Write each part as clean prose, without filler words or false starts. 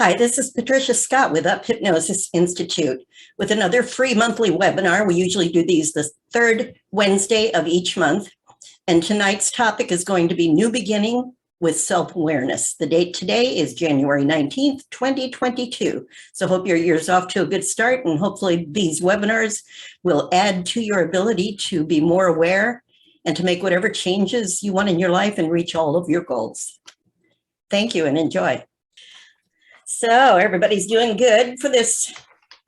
Hi, this is Patricia Scott with UP Hypnosis Institute with another free monthly webinar. We usually do these the third Wednesday of each month. And tonight's topic is going to be New Beginning with Self-Awareness. The date today is January 19th, 2022. So hope your year's off to a good start, and hopefully these webinars will add to your ability to be more aware and to make whatever changes you want in your life and reach all of your goals. Thank you and enjoy. So everybody's doing good for this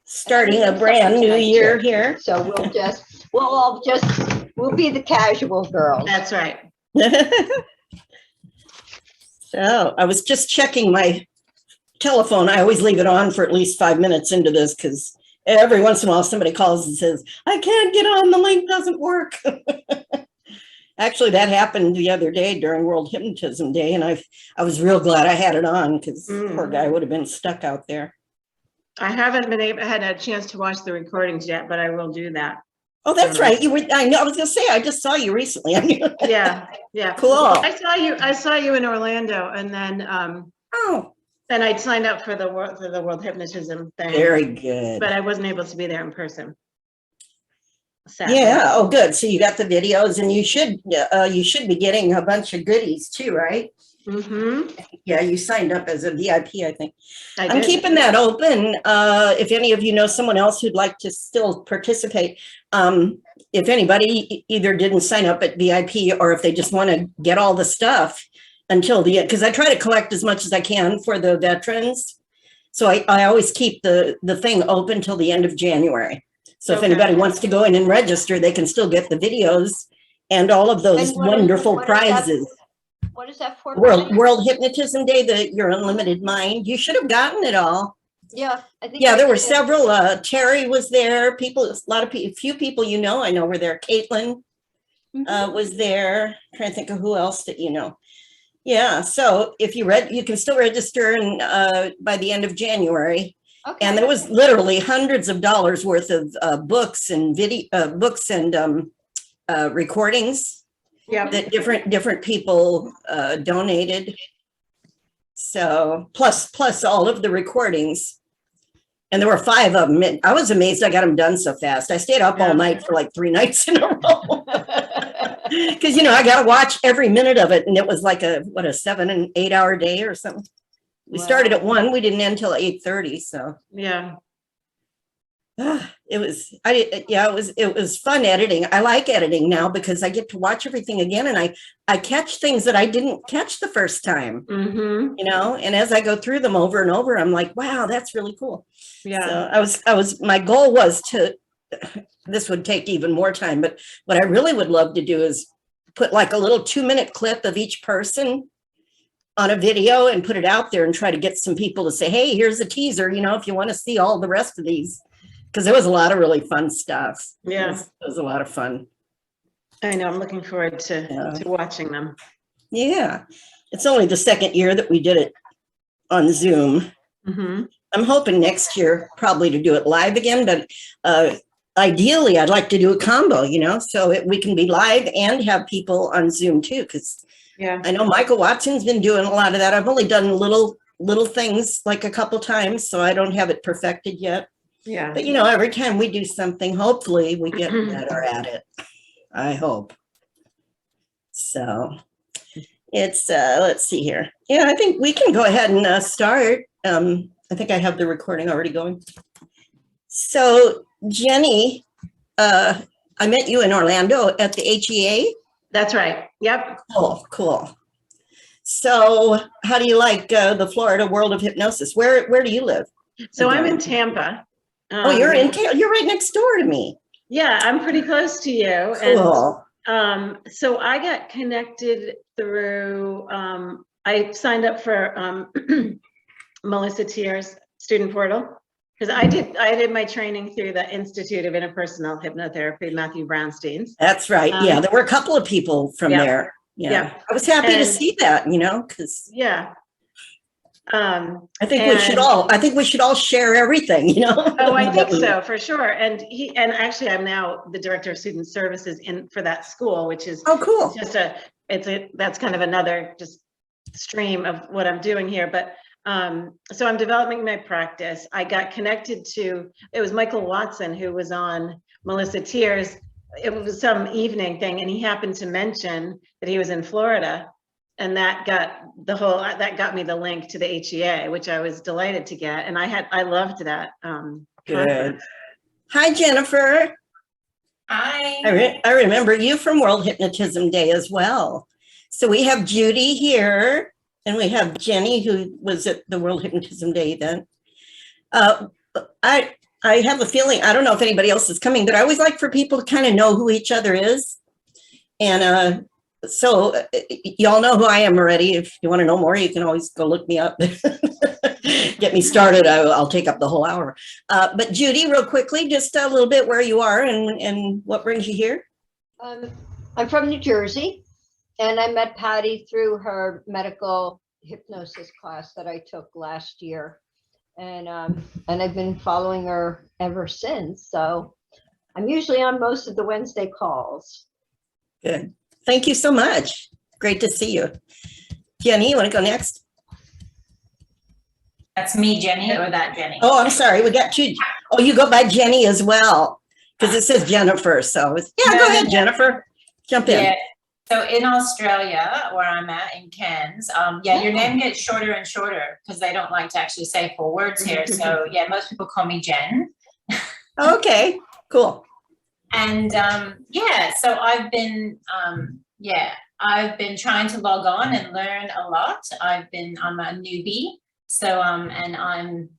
starting a brand new year here. So we'll be the casual girls. That's right. So I was just checking my telephone. I always leave it on for at least 5 minutes into this because every once in a while somebody calls and says, I can't get on, the link doesn't work. Actually, that happened the other day during World Hypnotism Day, and I was real glad I had it on because poor guy would have been stuck out there. I haven't had a chance to watch the recordings yet, but I will do that. Oh, that's right. You were. I know. I was gonna say. I just saw you recently. Yeah. Cool. I saw you in Orlando, and then then I signed up for the World Hypnotism thing. Very good. But I wasn't able to be there in person. Sadly. Yeah. Oh, good. So you got the videos, and you should be getting a bunch of goodies too, right? Mm-hmm. Yeah, you signed up as a VIP, I think. I'm did. keeping that open. If any of you know someone else who'd like to still participate, if anybody either didn't sign up at VIP or if they just want to get all the stuff until the end, because I try to collect as much as I can for the veterans. So I always keep the thing open till the end of January. So if anybody wants to go in and register, they can still get the videos and all of those wonderful prizes. What is that for? World Hypnotism Day, your unlimited mind. You should have gotten it all. Yeah, I think. Yeah, there were several. Terry was there. A few people you know, I know were there. Caitlin was there. I'm trying to think of who else that you know. Yeah, so if you can still register by the end of January. Okay. And there was literally hundreds of dollars worth of books and recordings. Yeah, that different people donated. So plus all of the recordings, and there were 5 of them. I was amazed I got them done so fast. I stayed up all night for like 3 nights in a row because I got to watch every minute of it, and it was like a 7 and 8 hour day or something. We started at 1. We didn't end until 8:30. So yeah. It was fun editing. I like editing now because I get to watch everything again, and I catch things that I didn't catch the first time. Mm-hmm. And as I go through them over and over, I'm like, wow, that's really cool. Yeah. So my goal was this would take even more time, but what I really would love to do is put like a little 2-minute clip of each person on a video and put it out there and try to get some people to say, hey, here's a teaser, if you want to see all the rest of these. Because there was a lot of really fun stuff. Yeah. It was a lot of fun. I know. I'm looking forward to watching them. Yeah. It's only the second year that we did it on Zoom. Mm-hmm. I'm hoping next year probably to do it live again, but ideally I'd like to do a combo, so we can be live and have people on Zoom too. Because I know Michael Watson's been doing a lot of that. I've only done little things like a couple times, so I don't have it perfected yet. Yeah. But every time we do something, hopefully we get better at it. I hope. So it's let's see here. Yeah, I think we can go ahead and start. I think I have the recording already going. So Jenny, I met you in Orlando at the HEA. That's right. Yep. Cool. So how do you like the Florida world of hypnosis? Where do you live? So I'm in Tampa. You're in Tampa. You're right next door to me. Yeah, I'm pretty close to you. Cool. And so I got connected through, I signed up for Melissa Tier's student portal because I did my training through the Institute of Interpersonal Hypnotherapy, Matthew Brownstein's. That's right. Yeah, there were a couple of people from there. Yeah. I was happy to see that, because I think we should all share everything, Oh, I think so, for sure. And actually I'm now the director of student services for that school, which is cool. That's kind of another just stream of what I'm doing here. But So I'm developing my practice. I got connected to, it was Michael Watson who was on Melissa Tears. It was some evening thing, and he happened to mention that he was in Florida, and that got me the link to the HEA, which I was delighted to get. And I loved that. Good. Conference. Hi, Jennifer. Hi. I remember you from World Hypnotism Day as well. So we have Judy here, and we have Jenny, who was at the World Hypnotism Day event. I have a feeling, I don't know if anybody else is coming, but I always like for people to kind of know who each other is. And so y'all know who I am already. If you want to know more, you can always go look me up. Get me started. I'll take up the whole hour. But Judy, real quickly, just a little bit where you are and what brings you here. I'm from New Jersey, and I met Patti through her medical hypnosis class that I took last year. And I've been following her ever since. So I'm usually on most of the Wednesday calls. Good. Thank you so much. Great to see you. Jenny, you want to go next? That's me, Jenny, or that Jenny? Oh, I'm sorry. We got two. Oh, you go by Jenny as well, because it says Jennifer. So yeah, go ahead, Jennifer. Jump in. Yeah. So in Australia, where I'm at in Cairns, your name gets shorter and shorter because they don't like to actually say full words here. So yeah, most people call me Jen. Okay, cool. And so I've been trying to log on and learn a lot. I'm a newbie. So and I'm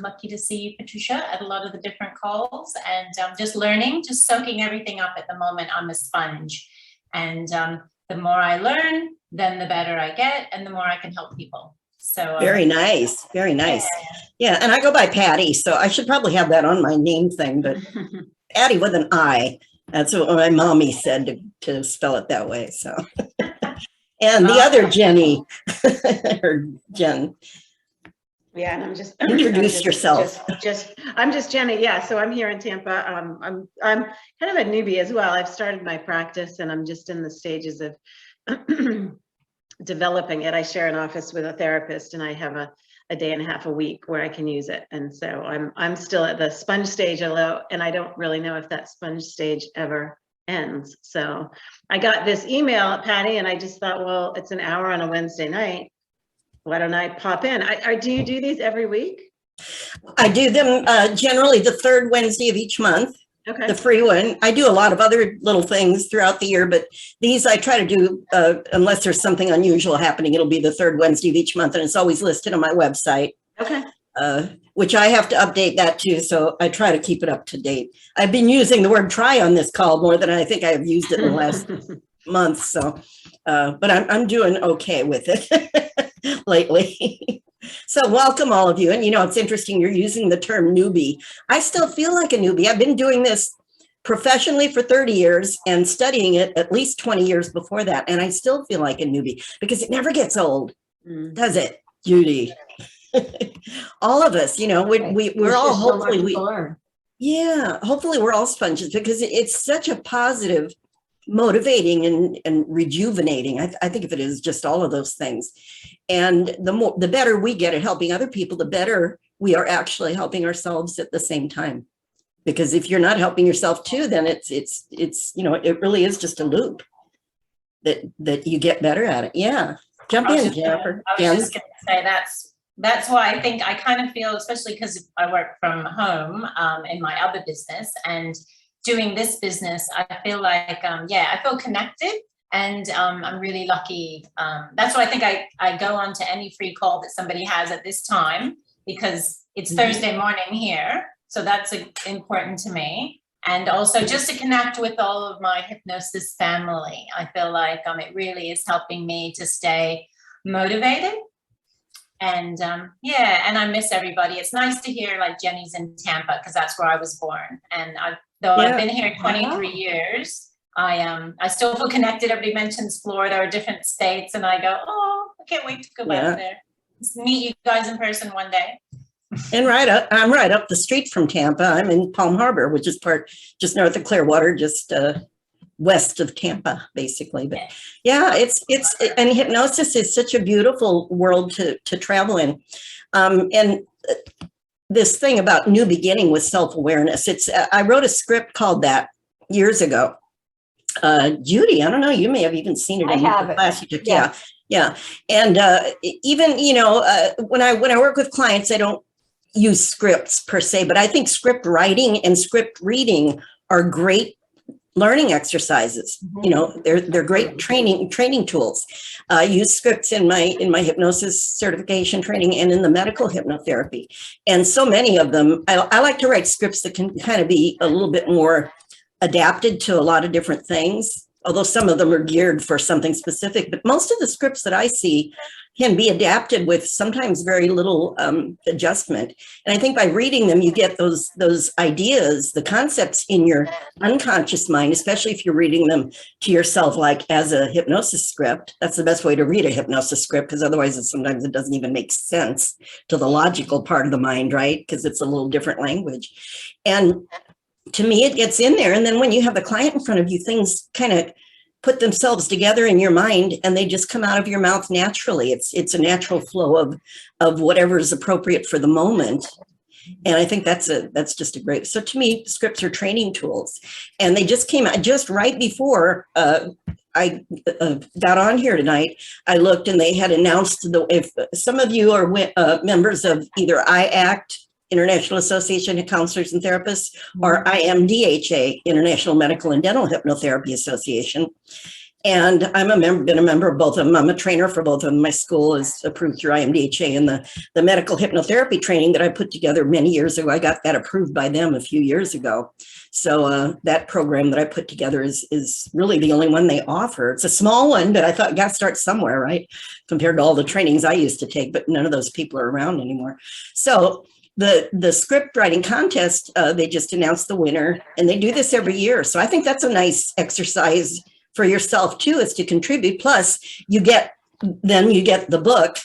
lucky to see you, Patricia, at a lot of the different calls, and just learning, just soaking everything up at the moment. I'm a sponge, and the more I learn, then the better I get, and the more I can help people. So Very nice, very nice. Yeah, and I go by Patti, so I should probably have that on my name thing, but Patti with an I. That's what my mommy said to spell it that way. So, and the other Jenny, or Jen. Yeah, and I'm just introduce yourself. I'm just Jenny. Yeah, so I'm here in Tampa. I'm kind of a newbie as well. I've started my practice, and I'm just in the stages of developing it. I share an office with a therapist, and I have a day and a half a week where I can use it. And so I'm still at the sponge stage, although, and I don't really know if that sponge stage ever ends. So I got this email, Patti, and I just thought, well, it's an hour on a Wednesday night. Why don't I pop in? Do you do these every week? I do them generally the third Wednesday of each month. Okay. The free one. I do a lot of other little things throughout the year, but these I try to do unless there's something unusual happening. It'll be the third Wednesday of each month, and it's always listed on my website. Okay. Which I have to update that too, so I try to keep it up to date. I've been using the word try on this call more than I think I have used it in the last month. So, but I'm doing okay with it lately. So welcome all of you. And it's interesting, you're using the term newbie. I still feel like a newbie. I've been doing this professionally for 30 years and studying it at least 20 years before that. And I still feel like a newbie because it never gets old, does it, Judy? All of us, we're all hopefully hopefully we're all sponges because it's such a positive, motivating and rejuvenating. I think of it as just all of those things. And the better we get at helping other people, the better we are actually helping ourselves at the same time. Because if you're not helping yourself too, then it's it really is just a loop that you get better at it. Yeah. Jump in, Jennifer. I was just going to say that's why I think I kind of feel, especially because I work from home in my other business, and doing this business, I feel like, I feel connected, and I'm really lucky. That's why I think I go on to any free call that somebody has at this time, because it's Thursday morning here. So that's important to me. And also just to connect with all of my hypnosis family. I feel like it really is helping me to stay motivated. And and I miss everybody. It's nice to hear like Jenny's in Tampa, because that's where I was born. And I've been here 23 years, I still feel connected. Everybody mentions Florida or different states, and I go, oh, I can't wait to go back there. Just meet you guys in person one day. And I'm right up the street from Tampa. I'm in Palm Harbor, which is just north of Clearwater, just west of Tampa, basically. But yeah, and hypnosis is such a beautiful world to travel in. And this thing about new beginning with self-awareness, I wrote a script called that years ago. Judy, I don't know, you may have even seen it in the class you took. Yeah. And even, when I work with clients, I don't use scripts per se, but I think script writing and script reading are great learning exercises. They're great training tools. I use scripts in my hypnosis certification training and in the medical hypnotherapy. And so many of them, I like to write scripts that can kind of be a little bit more adapted to a lot of different things, although some of them are geared for something specific. But most of the scripts that I see can be adapted with sometimes very little adjustment. And I think by reading them, you get those ideas, the concepts in your unconscious mind, especially if you're reading them to yourself, like as a hypnosis script. That's the best way to read a hypnosis script, because otherwise sometimes it doesn't even make sense to the logical part of the mind, right? Because it's a little different language. And to me, it gets in there. And then when you have the client in front of you, things kind of put themselves together in your mind and they just come out of your mouth naturally. It's a natural flow of whatever is appropriate for the moment. And I think that's just a great, so to me, scripts are training tools. And they just came out just right before I got on here tonight. I looked and they had announced, if some of you are members of either IACT, International Association of Counselors and Therapists, or IMDHA, International Medical and Dental Hypnotherapy Association. And been a member of both of them. I'm a trainer for both of them. My school is approved through IMDHA, and the medical hypnotherapy training that I put together many years ago, I got that approved by them a few years ago. So that program that I put together is really the only one they offer. It's a small one, but I thought, got to start somewhere, right? Compared to all the trainings I used to take, but none of those people are around anymore. So the script writing contest, they just announced the winner, and they do this every year. So I think that's a nice exercise for yourself too, is to contribute. Plus you get the book,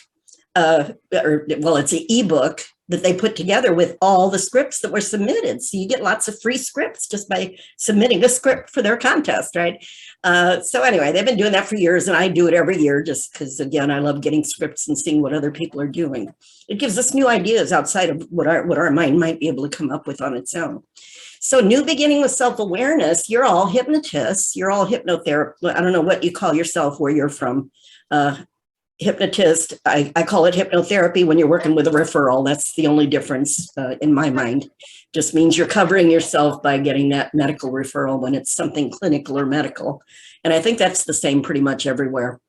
it's an ebook that they put together with all the scripts that were submitted. So you get lots of free scripts just by submitting a script for their contest, right? So anyway, they've been doing that for years, and I do it every year just because, again, I love getting scripts and seeing what other people are doing. It gives us new ideas outside of what our mind might be able to come up with on its own. So new beginning with self-awareness, you're all hypnotists, you're all hypnotherapists. I don't know what you call yourself, where you're from. Hypnotist, I call it hypnotherapy when you're working with a referral. That's the only difference in my mind. Just means you're covering yourself by getting that medical referral when it's something clinical or medical. And I think that's the same pretty much everywhere.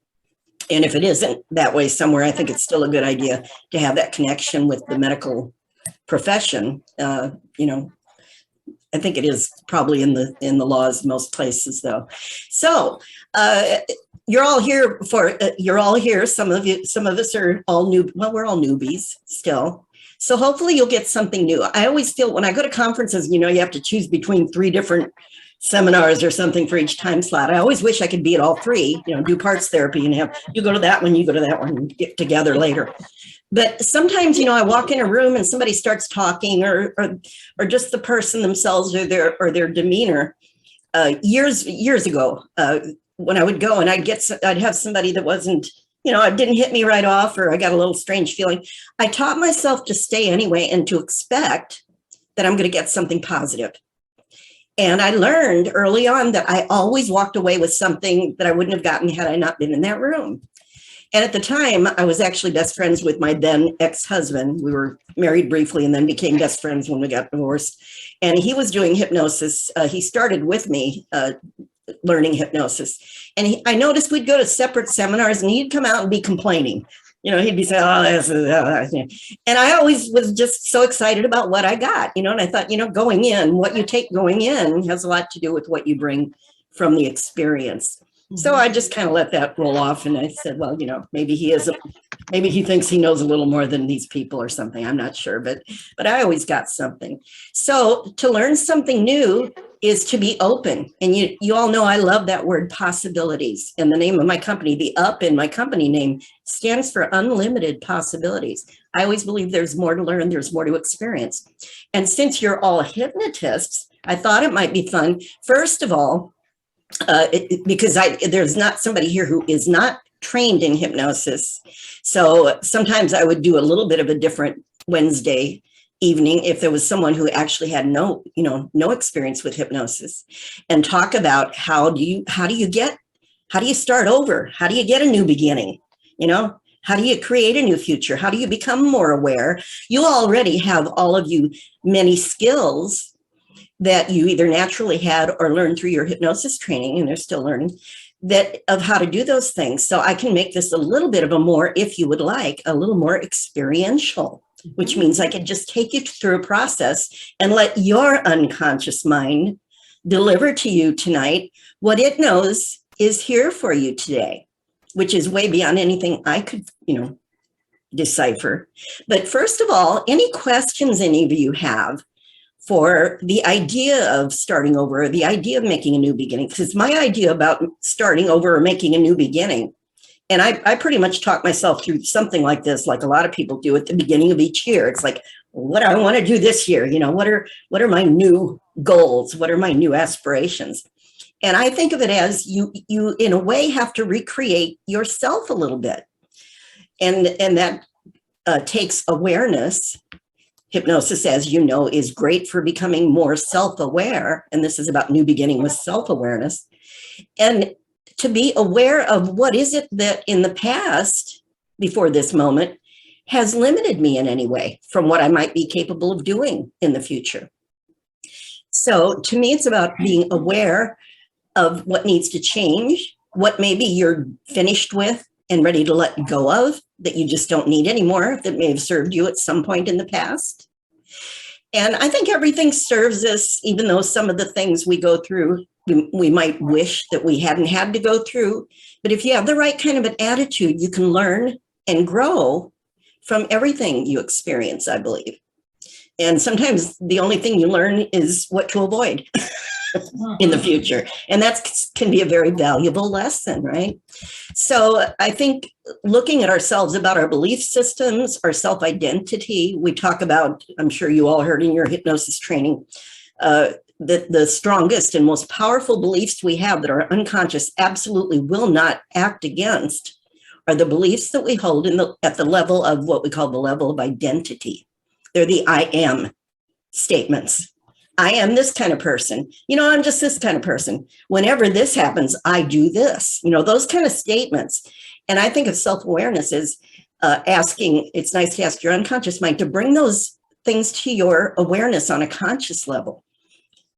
And if it isn't that way somewhere, I think it's still a good idea to have that connection with the medical profession. I think it is probably in the laws most places, though. So you're all here. Some of us are all new. Well, we're all newbies still. So hopefully you'll get something new. I always feel when I go to conferences, you have to choose between 3 different seminars or something for each time slot. I always wish I could be at all 3, do parts therapy and you go to that one, you go to that one, and get together later. But sometimes, I walk in a room and somebody starts talking or just the person themselves or their demeanor. Years ago, when I would go and I'd have somebody that wasn't, it didn't hit me right off, or I got a little strange feeling. I taught myself to stay anyway and to expect that I'm going to get something positive. And I learned early on that I always walked away with something that I wouldn't have gotten had I not been in that room. And at the time, I was actually best friends with my then ex-husband. We were married briefly and then became best friends when we got divorced. And he was doing hypnosis. He started with me learning hypnosis. And I noticed we'd go to separate seminars and he'd come out and be complaining. He'd be saying, and I always was just so excited about what I got, and I thought, going in, what you take going in has a lot to do with what you bring from the experience. So I just kind of let that roll off. And I said, well, maybe he thinks he knows a little more than these people or something. I'm not sure, but I always got something. So to learn something new is to be open. And you all know I love that word, possibilities. And the name of my company, the UP in my company name, stands for unlimited possibilities. I always believe there's more to learn, there's more to experience. And since you're all hypnotists, I thought it might be fun, first of all, because there's not somebody here who is not trained in hypnosis. So sometimes I would do a little bit of a different Wednesday evening if there was someone who actually had no experience with hypnosis, and talk about how do you start over? How do you get a new beginning? How do you create a new future? How do you become more aware? You already have, all of you, many skills that you either naturally had or learned through your hypnosis training, and they're still learning, that of how to do those things. So I can make this a little bit of a more, if you would like, a little more experiential, which means I can just take you through a process and let your unconscious mind deliver to you tonight what it knows is here for you today, which is way beyond anything I could, decipher. But first of all, any questions any of you have for the idea of starting over, or the idea of making a new beginning? Because my idea about starting over or making a new beginning, and I pretty much talk myself through something like this, like a lot of people do at the beginning of each year. It's like, what do I want to do this year? What are my new goals? What are my new aspirations? And I think of it as you in a way have to recreate yourself a little bit. And that takes awareness. Hypnosis, as you know, is great for becoming more self-aware. And this is about new beginning with self-awareness. And to be aware of what is it that in the past, before this moment, has limited me in any way from what I might be capable of doing in the future. So to me, it's about being aware of what needs to change, what maybe you're finished with and ready to let go of, that you just don't need anymore, that may have served you at some point in the past. And I think everything serves us, even though some of the things we go through, we might wish that we hadn't had to go through. But if you have the right kind of an attitude, you can learn and grow from everything you experience, I believe. And sometimes the only thing you learn is what to avoid in the future. And that can be a very valuable lesson, right? So I think looking at ourselves, about our belief systems, our self-identity, we talk about, I'm sure you all heard in your hypnosis training, the strongest and most powerful beliefs we have that our unconscious absolutely will not act against are the beliefs that we hold at the level of what we call the level of identity. They're the I am statements. I am this kind of person. I'm just this kind of person. Whenever this happens, I do this. Those kind of statements. And I think of self-awareness as asking, it's nice to ask your unconscious mind to bring those things to your awareness on a conscious level.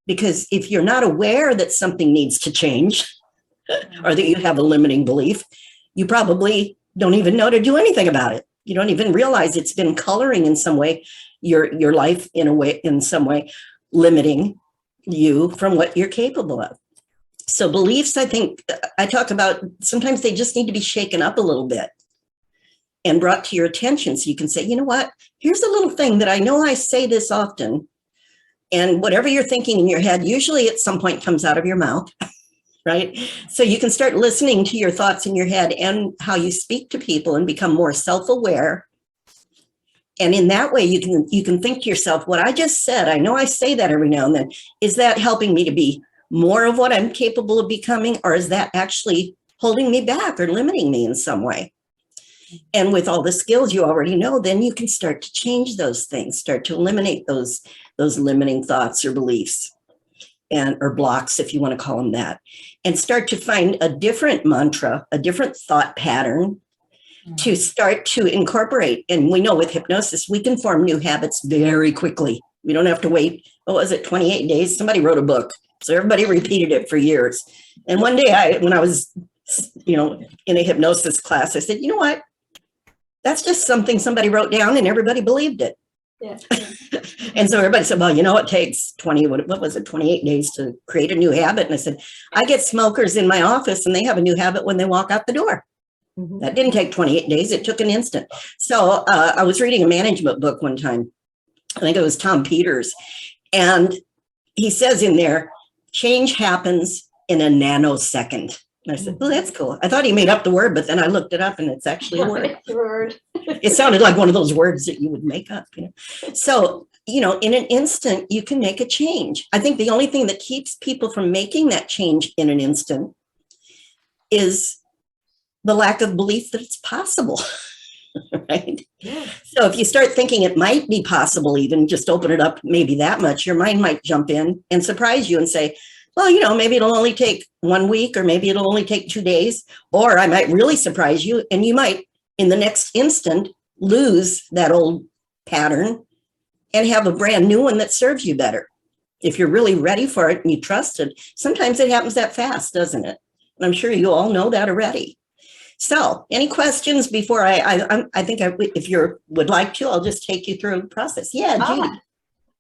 Because if you're not aware that something needs to change or that you have a limiting belief, you probably don't even know to do anything about it. You don't even realize it's been coloring in some way, your life in some way, limiting you from what you're capable of. So beliefs, I think I talk about, sometimes they just need to be shaken up a little bit and brought to your attention. So you can say, you know what, here's a little thing that I know I say this often. And whatever you're thinking in your head, usually at some point comes out of your mouth, right? So you can start listening to your thoughts in your head and how you speak to people and become more self-aware. And in that way, you can think to yourself, what I just said, I know I say that every now and then, is that helping me to be more of what I'm capable of becoming, or is that actually holding me back or limiting me in some way? And with all the skills you already know, then you can start to change those things, start to eliminate those limiting thoughts or beliefs or blocks, if you want to call them that, and start to find a different mantra, a different thought pattern to start to incorporate. And we know with hypnosis, we can form new habits very quickly. We don't have to wait, 28 days? Somebody wrote a book. So everybody repeated it for years. And one day when I was, in a hypnosis class, I said, you know what? That's just something somebody wrote down and everybody believed it. Yeah. And so everybody said, well, it takes 28 days to create a new habit. And I said, I get smokers in my office and they have a new habit when they walk out the door. Mm-hmm. That didn't take 28 days. It took an instant. So I was reading a management book one time. I think it was Tom Peters. And he says in there, change happens in a nanosecond. And I said, well, that's cool. I thought he made up the word, but then I looked it up and it's actually a word. Word. It sounded like one of those words that you would make up. So, you know, in an instant, you can make a change. I think the only thing that keeps people from making that change in an instant is the lack of belief that it's possible, right? Yeah. So if you start thinking it might be possible, even just open it up maybe that much, your mind might jump in and surprise you and say, well, you know, maybe it'll only take 1 week, or maybe it'll only take 2 days, or I might really surprise you, and you might, in the next instant, lose that old pattern and have a brand new one that serves you better. If you're really ready for it and you trust it, sometimes it happens that fast, doesn't it? And I'm sure you all know that already. So any questions before I think if you would like to, I'll just take you through the process. Yeah, Judy.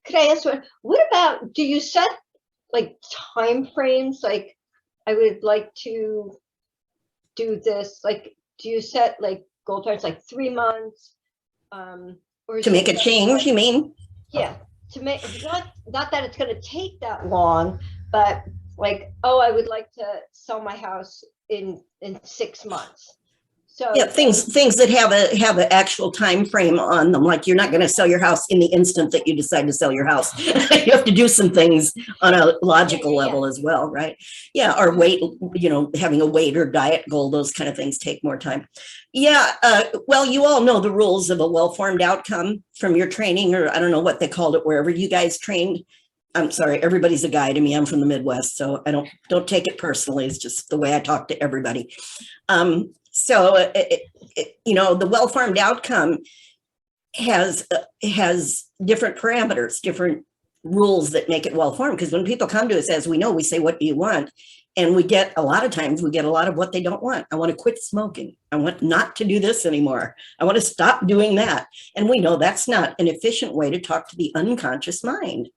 Could I ask what about, do you set like time frames? Like, I would like to do this, like, do you set like goal targets, like 3 months? Or is To make a it change, you mean? Yeah, to make, not that it's going to take that long, but like, oh, I would like to sell my house in 6 months. So Yeah, things that have an actual time frame on them. Like, you're not going to sell your house in the instant that you decide to sell your house. You have to do some things on a logical level as well, right? Yeah, or weight, you know, having a weight or diet goal, those kind of things take more time. Yeah, well, you all know the rules of a well-formed outcome from your training, or I don't know what they called it wherever you guys trained. I'm sorry, everybody's a guy to me. I'm from the Midwest, so I don't take it personally. It's just the way I talk to everybody. So, you know, the well-formed outcome has different parameters, different rules that make it well-formed. Because when people come to us, as we know, we say, what do you want? And we get a lot of what they don't want. I want to quit smoking. I want not to do this anymore. I want to stop doing that. And we know that's not an efficient way to talk to the unconscious mind.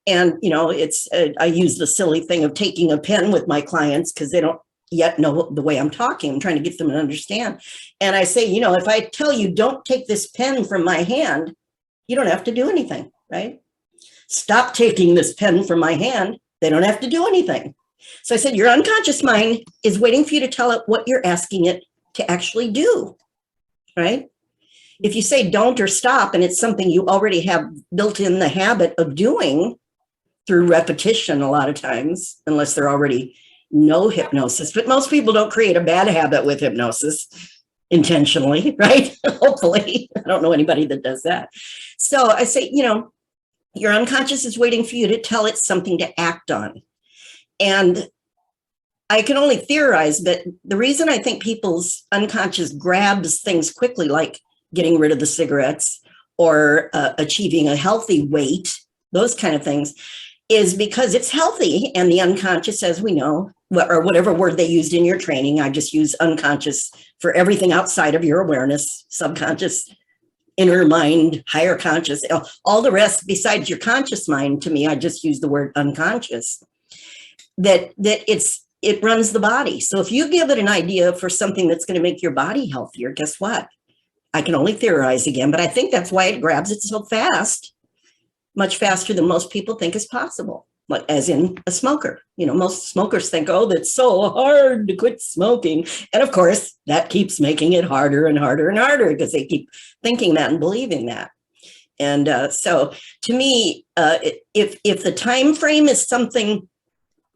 And, you know, I use the silly thing of taking a pen with my clients because they don't yet know the way I'm talking. I'm trying to get them to understand. And I say, you know, if I tell you, don't take this pen from my hand, you don't have to do anything, right? Stop taking this pen from my hand. They don't have to do anything. So I said, your unconscious mind is waiting for you to tell it what you're asking it to actually do, right? If you say don't or stop, and it's something you already have built in the habit of doing through repetition a lot of times, unless they're already know hypnosis, but most people don't create a bad habit with hypnosis intentionally, right? Hopefully, I don't know anybody that does that. So I say, you know, your unconscious is waiting for you to tell it something to act on. And I can only theorize, but the reason I think people's unconscious grabs things quickly, like getting rid of the cigarettes or achieving a healthy weight, those kind of things, is because it's healthy. And the unconscious, as we know, or whatever word they used in your training, I just use unconscious for everything outside of your awareness, subconscious, inner mind, higher conscious, all the rest besides your conscious mind. To me, I just use the word unconscious, that it runs the body. So if you give it an idea for something that's going to make your body healthier, guess what? I can only theorize again, but I think that's why it grabs it so fast, much faster than most people think is possible. Like, as in a smoker, you know, most smokers think, oh, that's so hard to quit smoking. And of course, that keeps making it harder and harder and harder because they keep thinking that and believing that. And so to me, if the time frame is something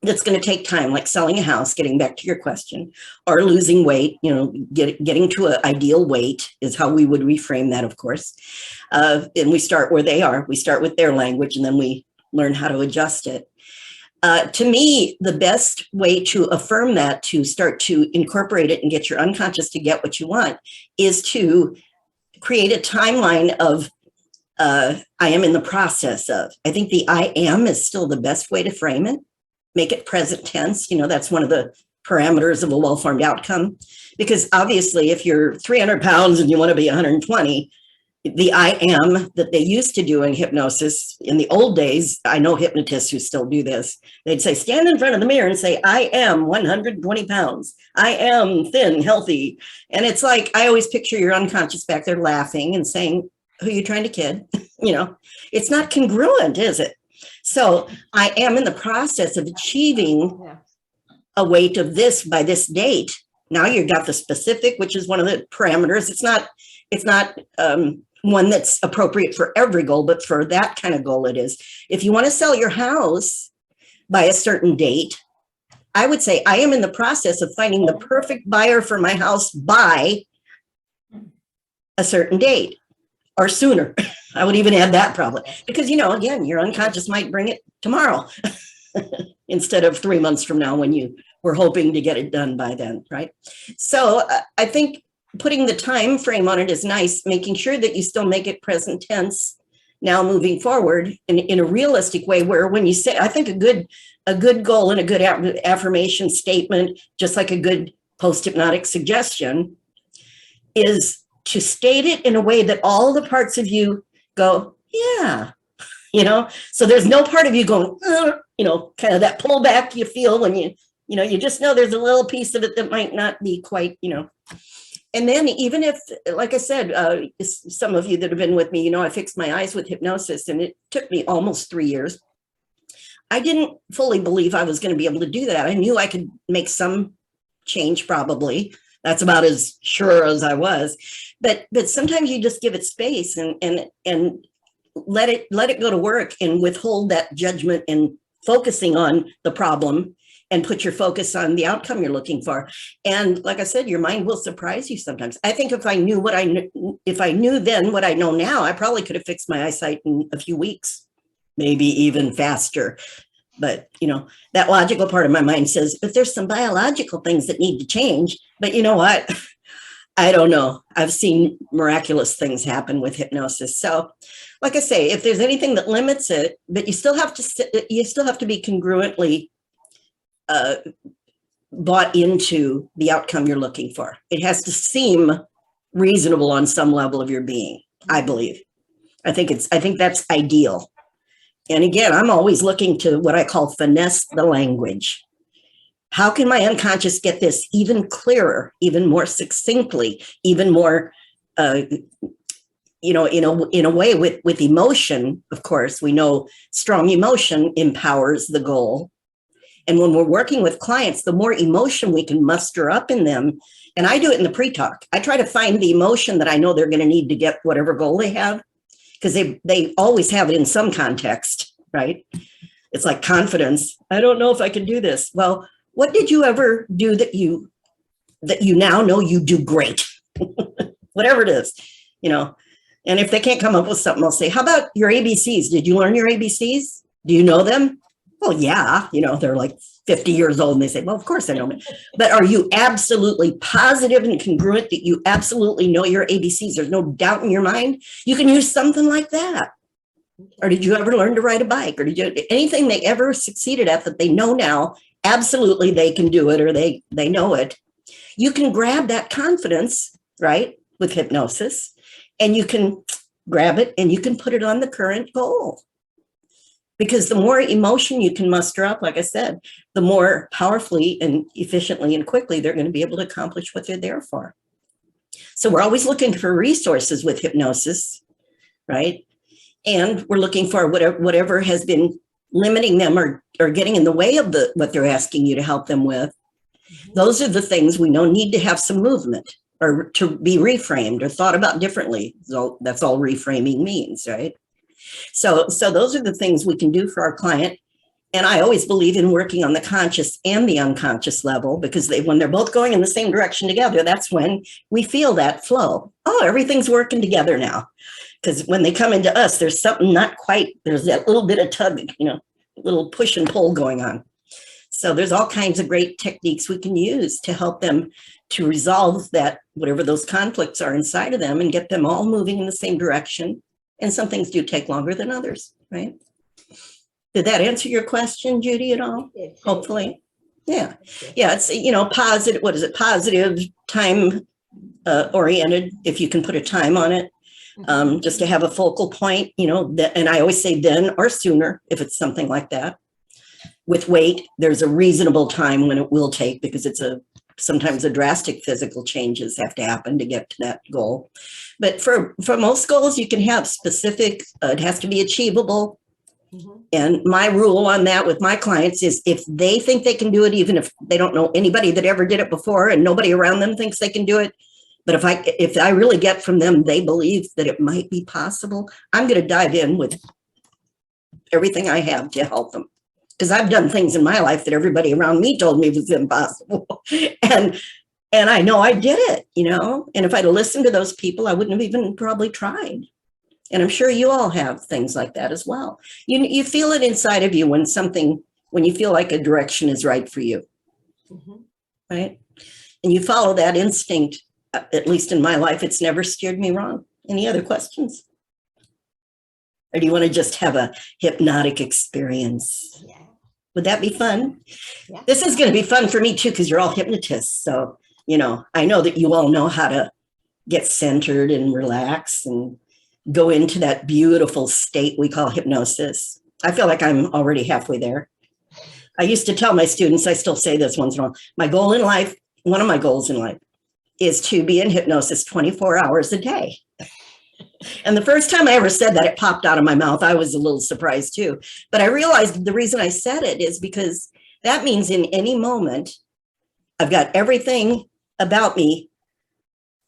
that's going to take time, like selling a house, getting back to your question, or losing weight, you know, getting to an ideal weight is how we would reframe that, of course. And we start where they are. We start with their language, and then we learn how to adjust it. To me, the best way to affirm that, to start to incorporate it and get your unconscious to get what you want, is to create a timeline of I am in the process of. I think the I am is still the best way to frame it. Make it present tense. You know, that's one of the parameters of a well-formed outcome. Because obviously, if you're 300 pounds and you want to be 120, the I am that they used to do in hypnosis in the old days, I know hypnotists who still do this. They'd say, stand in front of the mirror and say, I am 120 pounds. I am thin, healthy. And it's like, I always picture your unconscious back there laughing and saying, who are you trying to kid? You know, it's not congruent, is it? So I am in the process of achieving a weight of this by this date. Now you've got the specific, which is one of the parameters. It's not one that's appropriate for every goal, but for that kind of goal it is. If you want to sell your house by a certain date, I would say I am in the process of finding the perfect buyer for my house by a certain date or sooner. I would even add that probably because, you know, again, your unconscious might bring it tomorrow instead of 3 months from now when you were hoping to get it done by then, right? So I think putting the time frame on it is nice, making sure that you still make it present tense now moving forward in a realistic way where when you say, I think a good goal and a good affirmation statement, just like a good post-hypnotic suggestion, is to state it in a way that all the parts of you go, yeah, you know, so there's no part of you going, you know, kind of that pullback you feel when you know, you just know there's a little piece of it that might not be quite, you know. And then even if, like I said, some of you that have been with me, you know, I fixed my eyes with hypnosis and it took me almost 3 years. I didn't fully believe I was going to be able to do that. I knew I could make some change probably. That's about as sure as I was. But sometimes you just give it space and let it go to work and withhold that judgment and focusing on the problem and put your focus on the outcome you're looking for. And like I said, your mind will surprise you sometimes. I think if I knew then what I know now, I probably could have fixed my eyesight in a few weeks, maybe even faster. But, you know, that logical part of my mind says, but there's some biological things that need to change. But you know what? I don't know. I've seen miraculous things happen with hypnosis. So like I say, if there's anything that limits it, but you still have to be congruently bought into the outcome you're looking for. It has to seem reasonable on some level of your being, I believe. I think that's ideal. And again, I'm always looking to what I call finesse the language. How can my unconscious get this even clearer, even more succinctly, even more, you know, in a way with emotion? Of course, we know strong emotion empowers the goal. And when we're working with clients, the more emotion we can muster up in them, and I do it in the pre-talk. I try to find the emotion that I know they're going to need to get whatever goal they have, because they always have it in some context, right? It's like confidence. I don't know if I can do this. Well, what did you ever do that you now know you do great? Whatever it is, you know. And if they can't come up with something, I'll say, how about your ABCs? Did you learn your ABCs? Do you know them? Well, yeah, you know, they're like 50 years old and they say, well, of course I know. But are you absolutely positive and congruent that you absolutely know your ABCs? There's no doubt in your mind. You can use something like that. Or did you ever learn to ride a bike? Or did you anything they ever succeeded at that they know now, absolutely they can do it or they know it. You can grab that confidence, right, with hypnosis, and you can grab it and you can put it on the current goal. Because the more emotion you can muster up, like I said, the more powerfully and efficiently and quickly they're going to be able to accomplish what they're there for. So we're always looking for resources with hypnosis, right? And we're looking for whatever has been limiting them or getting in the way of what they're asking you to help them with. Those are the things we know need to have some movement or to be reframed or thought about differently. So that's all reframing means, right? So those are the things we can do for our client. And I always believe in working on the conscious and the unconscious level, because when they're both going in the same direction together, that's when we feel that flow. Oh, everything's working together now. Because when they come into us, there's something not quite, there's that little bit of tug, you know, little push and pull going on. So there's all kinds of great techniques we can use to help them to resolve that, whatever those conflicts are inside of them, and get them all moving in the same direction. And some things do take longer than others, right? Did that answer your question, Judy, at all? Hopefully. Yeah. Yeah, it's, you know, positive, what is it? Positive, time oriented, if you can put a time on it, just to have a focal point, you know, and I always say then or sooner, if it's something like that. With weight, there's a reasonable time when it will take, because it's sometimes a drastic physical changes have to happen to get to that goal. But for most goals, you can have specific, it has to be achievable. And my rule on that with my clients is if they think they can do it, even if they don't know anybody that ever did it before and nobody around them thinks they can do it, But if I really get from them, they believe that it might be possible, I'm going to dive in with everything I have to help them. Because I've done things in my life that everybody around me told me was impossible. And I know I did it, you know, and if I'd listened to those people, I wouldn't have even probably tried. And I'm sure you all have things like that as well. You feel it inside of you when you feel like a direction is right for you, right? And you follow that instinct. At least in my life, it's never steered me wrong. Any other questions? Or do you want to just have a hypnotic experience? Yeah. Would that be fun? Yeah. This is going to be fun for me too, because you're all hypnotists. So, you know, I know that you all know how to get centered and relax and go into that beautiful state we call hypnosis. I feel like I'm already halfway there. I used to tell my students, I still say this once in a while, one of my goals in life is to be in hypnosis 24 hours a day. And the first time I ever said that, it popped out of my mouth. I was a little surprised too. But I realized the reason I said it is because that means in any moment, I've got everything about me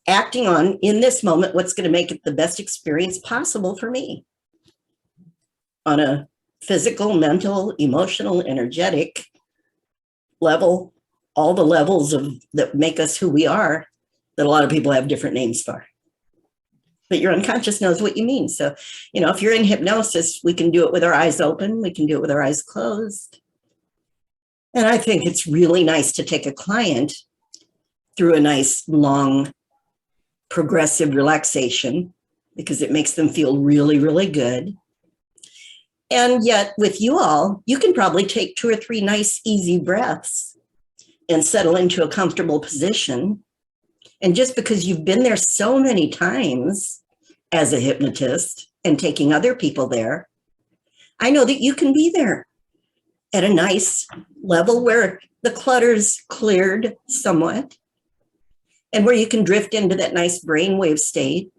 acting on in this moment what's going to make it the best experience possible for me on a physical, mental, emotional, energetic level, all the levels that make us who we are, that a lot of people have different names for. But your unconscious knows what you mean. So, you know, if you're in hypnosis, we can do it with our eyes open. We can do it with our eyes closed. And I think it's really nice to take a client through a nice, long, progressive relaxation because it makes them feel really, really good. And yet with you all, you can probably take 2 or 3 nice, easy breaths and settle into a comfortable position. And just because you've been there so many times as a hypnotist and taking other people there, I know that you can be there at a nice level where the clutter's cleared somewhat and where you can drift into that nice brainwave state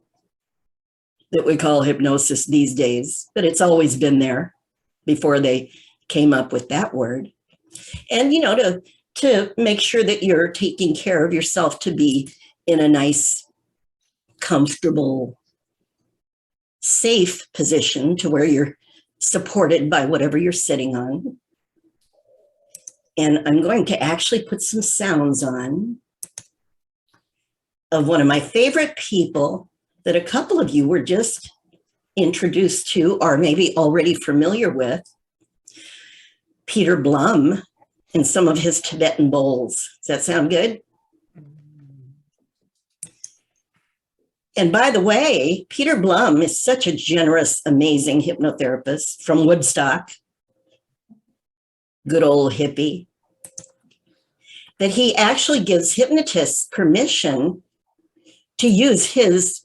that we call hypnosis these days, but it's always been there before they came up with that word. And, you know, to make sure that you're taking care of yourself to be in a nice, comfortable, safe position to where you're supported by whatever you're sitting on. And I'm going to actually put some sounds on of one of my favorite people that a couple of you were just introduced to or maybe already familiar with, Peter Blum and some of his Tibetan bowls. Does that sound good? And by the way, Peter Blum is such a generous, amazing hypnotherapist from Woodstock, good old hippie, that he actually gives hypnotists permission to use his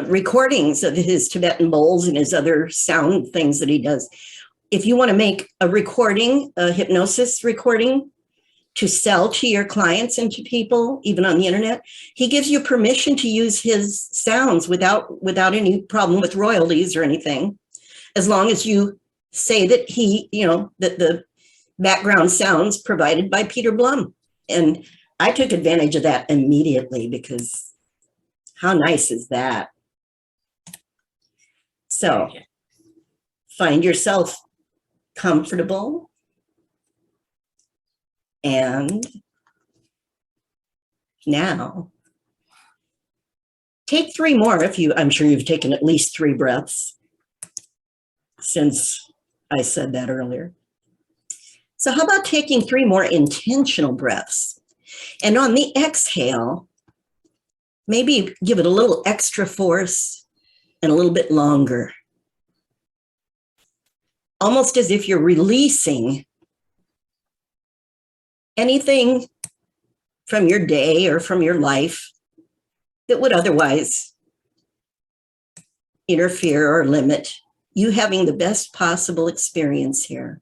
recordings of his Tibetan bowls and his other sound things that he does. If you want to make a recording, a hypnosis recording, to sell to your clients and to people, even on the internet, he gives you permission to use his sounds without any problem with royalties or anything, as long as you say that that the background sounds provided by Peter Blum. And I took advantage of that immediately because how nice is that? So find yourself comfortable. And now take 3 more I'm sure you've taken at least 3 breaths since I said that earlier. So how about taking 3 more intentional breaths? And on the exhale, maybe give it a little extra force and a little bit longer. Almost as if you're releasing anything from your day or from your life that would otherwise interfere or limit you having the best possible experience here.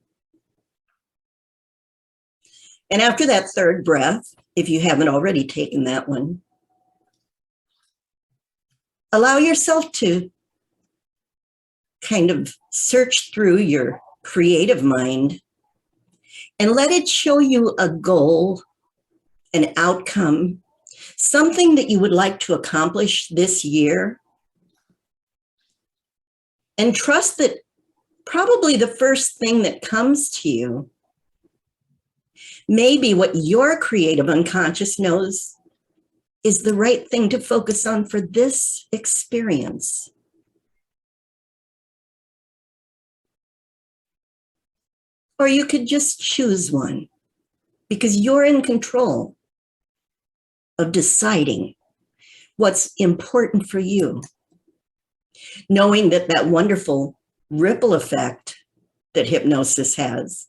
And after that 3rd breath, if you haven't already taken that one, allow yourself to kind of search through your creative mind and let it show you a goal, an outcome, something that you would like to accomplish this year, and trust that probably the first thing that comes to you may be what your creative unconscious knows is the right thing to focus on for this experience. Or you could just choose one, because you're in control of deciding what's important for you, knowing that that wonderful ripple effect that hypnosis has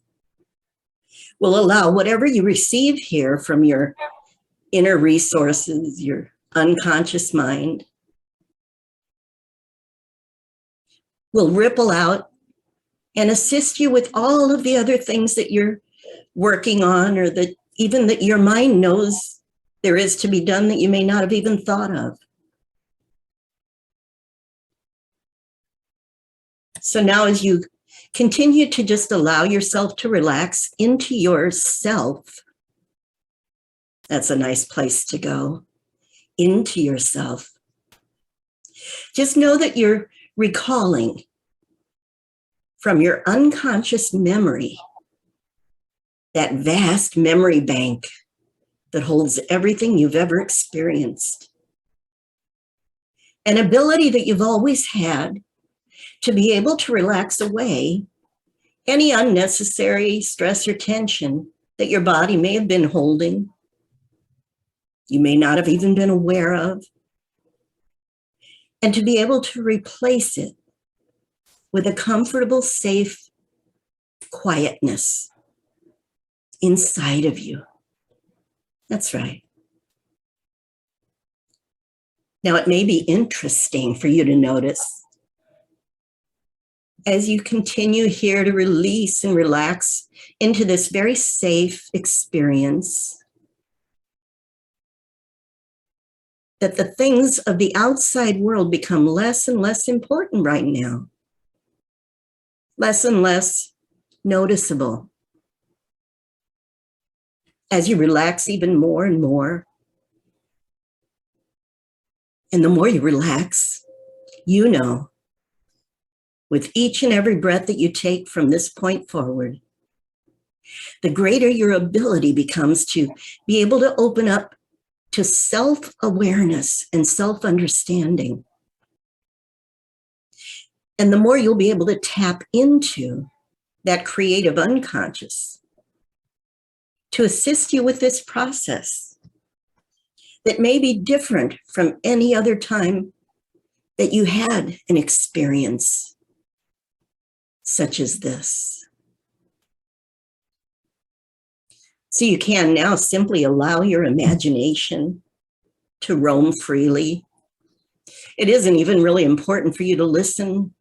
will allow whatever you receive here from your inner resources, your unconscious mind, will ripple out and assist you with all of the other things that you're working on, or that even that your mind knows there is to be done that you may not have even thought of. So now as you continue to just allow yourself to relax into yourself, that's a nice place to go, into yourself. Just know that you're recalling from your unconscious memory, that vast memory bank that holds everything you've ever experienced, an ability that you've always had to be able to relax away any unnecessary stress or tension that your body may have been holding, you may not have even been aware of, and to be able to replace it with a comfortable, safe quietness inside of you. That's right. Now, it may be interesting for you to notice as you continue here to release and relax into this very safe experience, that the things of the outside world become less and less important right now, less and less noticeable. As you relax even more and more, and the more you relax, you know, with each and every breath that you take from this point forward, the greater your ability becomes to be able to open up to self-awareness and self-understanding. And the more you'll be able to tap into that creative unconscious to assist you with this process that may be different from any other time that you had an experience such as this. So you can now simply allow your imagination to roam freely. It isn't even really important for you to listen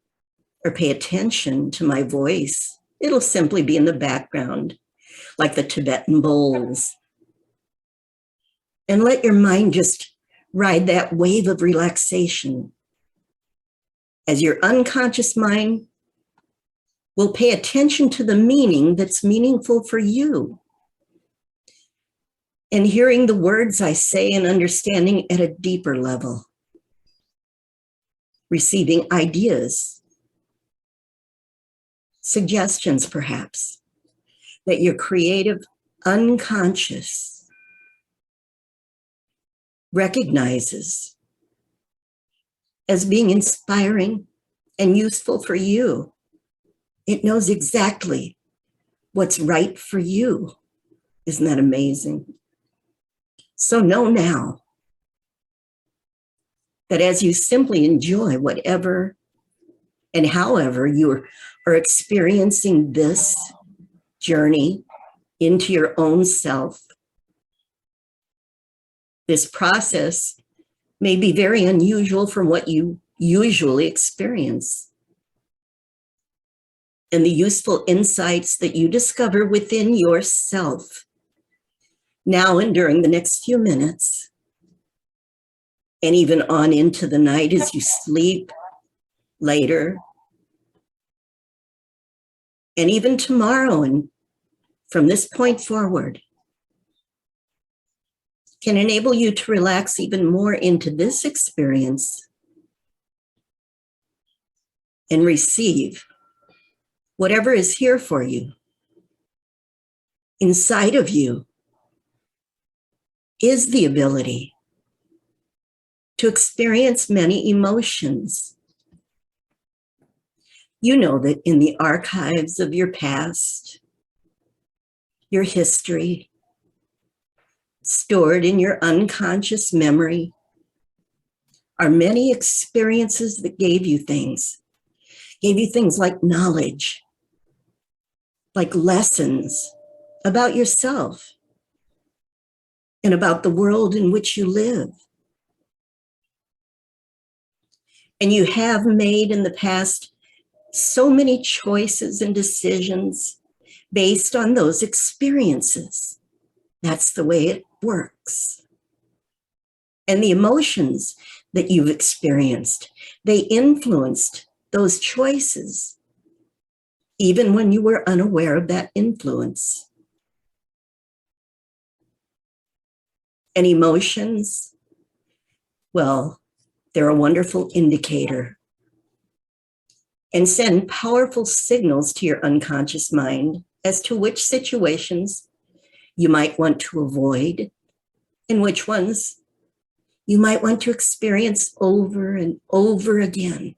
or pay attention to my voice. It'll simply be in the background, like the Tibetan bowls. And let your mind just ride that wave of relaxation as your unconscious mind will pay attention to the meaning that's meaningful for you. And hearing the words I say and understanding at a deeper level. Receiving ideas, suggestions perhaps, that your creative unconscious recognizes as being inspiring and useful for you. It knows exactly what's right for you. Isn't that amazing? So know now that as you simply enjoy whatever and however you are experiencing this journey into your own self, this process may be very unusual from what you usually experience. And the useful insights that you discover within yourself now and during the next few minutes, and even on into the night as you sleep later, and even tomorrow and from this point forward, can enable you to relax even more into this experience and receive whatever is here for you. Inside of you is the ability to experience many emotions. You know that in the archives of your past, your history, stored in your unconscious memory, are many experiences that gave you things like knowledge, like lessons about yourself and about the world in which you live. And you have made in the past so many choices and decisions based on those experiences. That's the way it works. And the emotions that you've experienced, they influenced those choices, even when you were unaware of that influence. And emotions, well, they're a wonderful indicator and send powerful signals to your unconscious mind as to which situations you might want to avoid and which ones you might want to experience over and over again.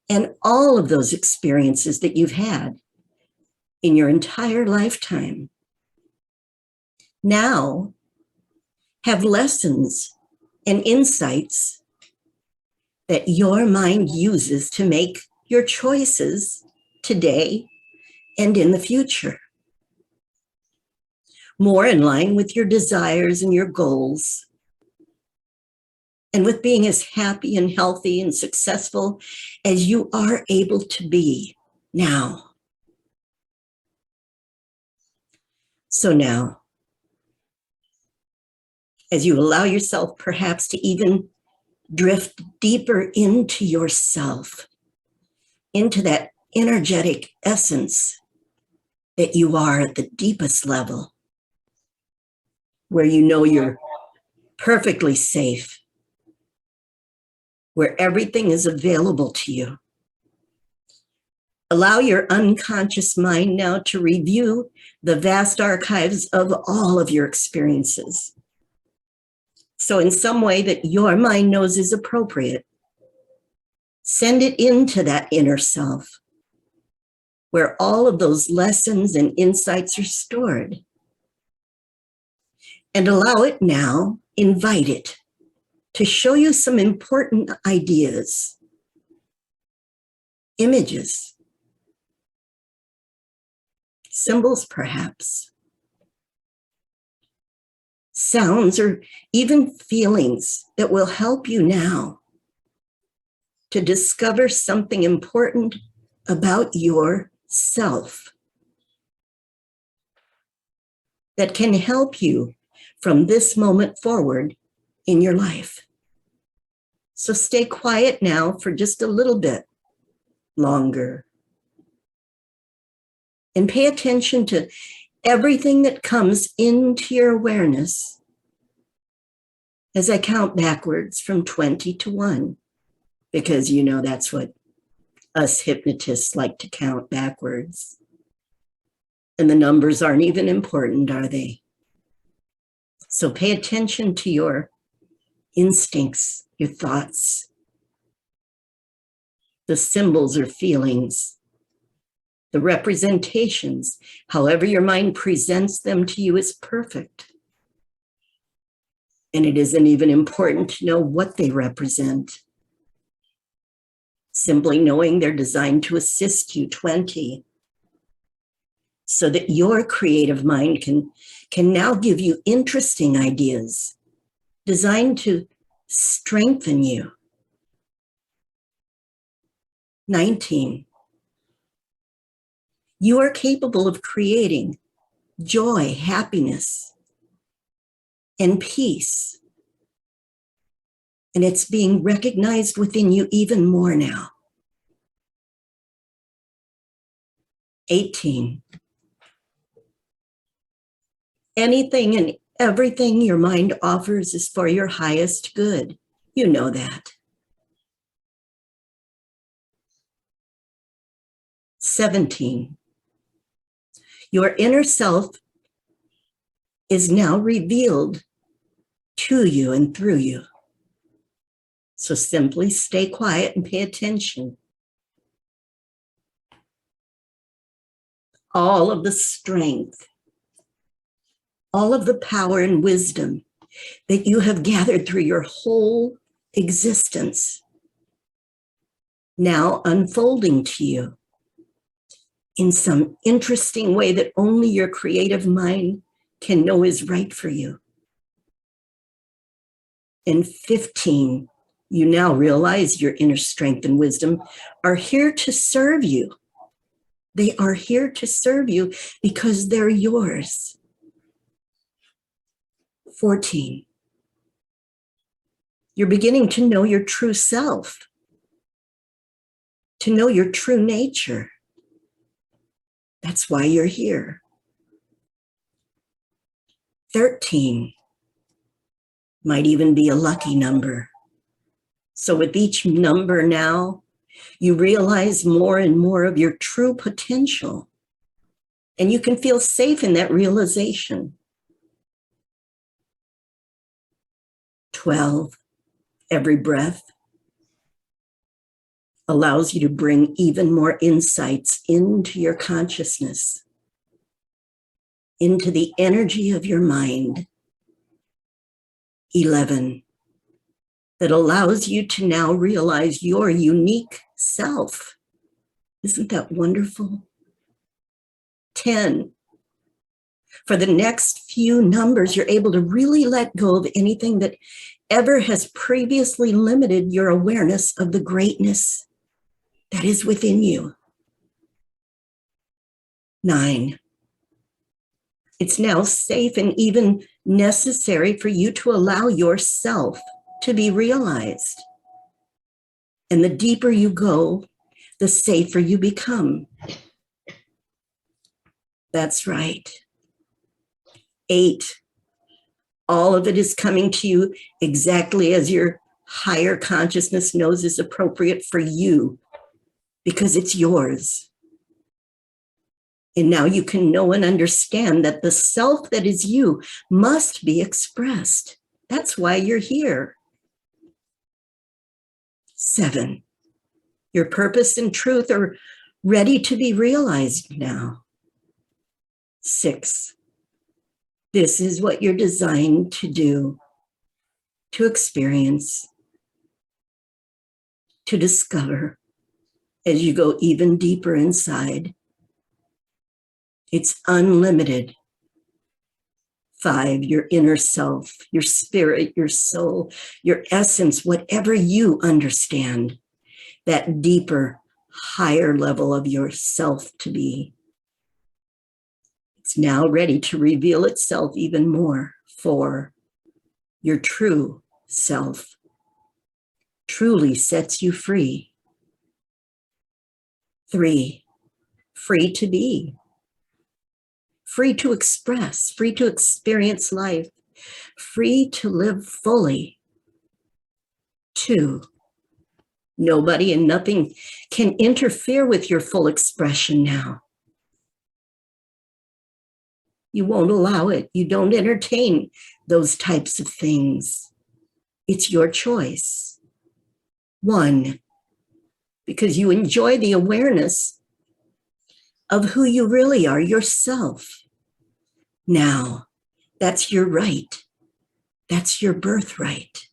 And all of those experiences that you've had in your entire lifetime now have lessons and insights that your mind uses to make your choices today and in the future, more in line with your desires and your goals, and with being as happy and healthy and successful as you are able to be now. So now, as you allow yourself perhaps to even drift deeper into yourself, into that energetic essence that you are at the deepest level, where you know you're perfectly safe, where everything is available to you. Allow your unconscious mind now to review the vast archives of all of your experiences. So in some way that your mind knows is appropriate, send it into that inner self, where all of those lessons and insights are stored. And allow it now, invite it to show you some important ideas, images, symbols perhaps, sounds, or even feelings that will help you now to discover something important about yourself that can help you from this moment forward in your life. So stay quiet now for just a little bit longer and pay attention to everything that comes into your awareness as I count backwards from 20 to 1, because you know that's what us hypnotists like to count backwards. And the numbers aren't even important, are they? So pay attention to your instincts, your thoughts, the symbols or feelings, the representations, however your mind presents them to you is perfect. And it isn't even important to know what they represent. Simply knowing they're designed to assist you, 20, so that your creative mind can now give you interesting ideas designed to strengthen you. 19, you are capable of creating joy, happiness, and peace. And it's being recognized within you even more now. 18, anything and Everything your mind offers is for your highest good. You know that. 17. Your inner self is now revealed to you and through you. So simply stay quiet and pay attention. All of the strength, all of the power and wisdom that you have gathered through your whole existence now unfolding to you in some interesting way that only your creative mind can know is right for you. And 15, you now realize your inner strength and wisdom are here to serve you. They are here to serve you because they're yours. 14, you're beginning to know your true self, to know your true nature. That's why you're here. 13 might even be a lucky number. So with each number now, you realize more and more of your true potential, and you can feel safe in that realization. 12, every breath allows you to bring even more insights into your consciousness, into the energy of your mind. 11, that allows you to now realize your unique self. Isn't that wonderful? 10, for the next few numbers, you're able to really let go of anything that ever has previously limited your awareness of the greatness that is within you. 9, it's now safe and even necessary for you to allow yourself to be realized. And the deeper you go, the safer you become. That's right. 8, all of it is coming to you exactly as your higher consciousness knows is appropriate for you, because it's yours. And now you can know and understand that the self that is you must be expressed. That's why you're here. 7, your purpose and truth are ready to be realized now. 6, this is what you're designed to do, to experience, to discover as you go even deeper inside. It's unlimited. 5, your inner self, your spirit, your soul, your essence, whatever you understand, that deeper, higher level of yourself to be. It's now ready to reveal itself even more. 4, your true self truly sets you free. 3, free to be. Free to express, free to experience life, free to live fully. 2, nobody and nothing can interfere with your full expression now. You won't allow it. You don't entertain those types of things. It's your choice. 1, because you enjoy the awareness of who you really are, yourself. Now, that's your right. That's your birthright.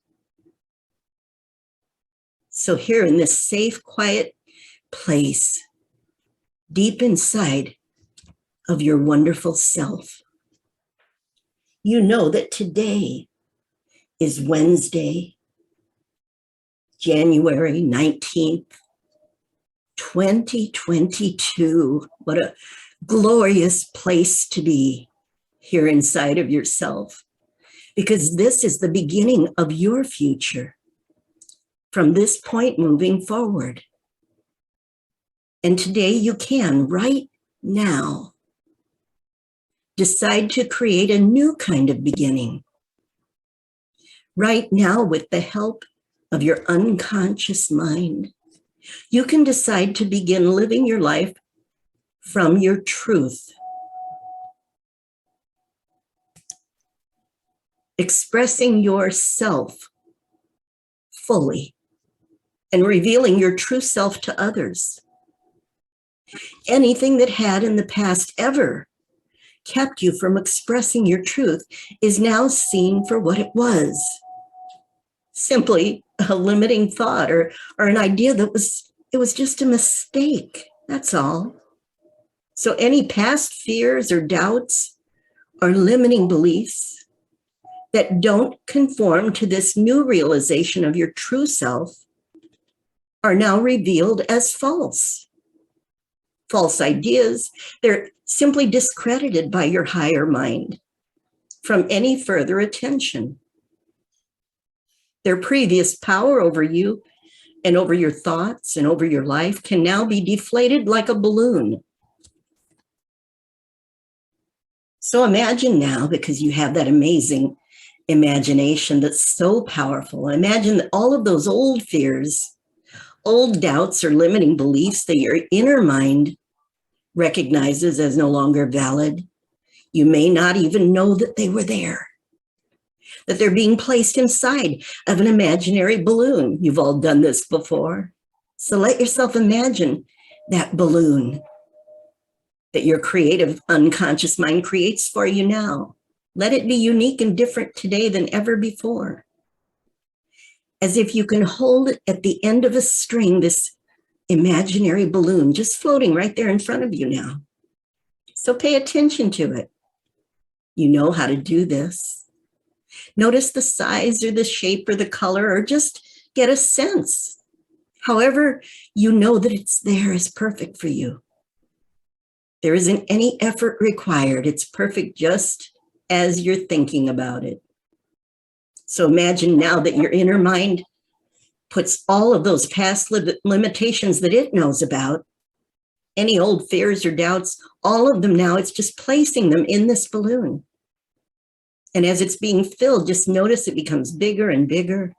So here in this safe, quiet place, deep inside of your wonderful self, you know that today is Wednesday, January 19th, 2022. What a glorious place to be here inside of yourself, because this is the beginning of your future from this point moving forward. And today you can, right now, decide to create a new kind of beginning. Right now, with the help of your unconscious mind, you can decide to begin living your life from your truth. Expressing yourself fully and revealing your true self to others. Anything that had in the past ever kept you from expressing your truth is now seen for what it was. Simply a limiting thought or an idea that was just a mistake. That's all. So any past fears or doubts or limiting beliefs that don't conform to this new realization of your true self are now revealed as false. False ideas, they're simply discredited by your higher mind from any further attention. Their previous power over you and over your thoughts and over your life can now be deflated like a balloon. So imagine now, because you have that amazing imagination that's so powerful, imagine that all of those old fears, old doubts or limiting beliefs that your inner mind recognizes as no longer valid. You may not even know that they were there, that they're being placed inside of an imaginary balloon. You've all done this before. So let yourself imagine that balloon that your creative unconscious mind creates for you now. Let it be unique and different today than ever before. As if you can hold it at the end of a string, this imaginary balloon just floating right there in front of you now. So pay attention to it. You know how to do this. Notice the size or the shape or the color, or just get a sense. However, you know that it's there is perfect for you. There isn't any effort required. It's perfect just as you're thinking about it. So imagine now that your inner mind puts all of those past limitations that it knows about, any old fears or doubts, all of them now, it's just placing them in this balloon. And as it's being filled, just notice it becomes bigger and bigger.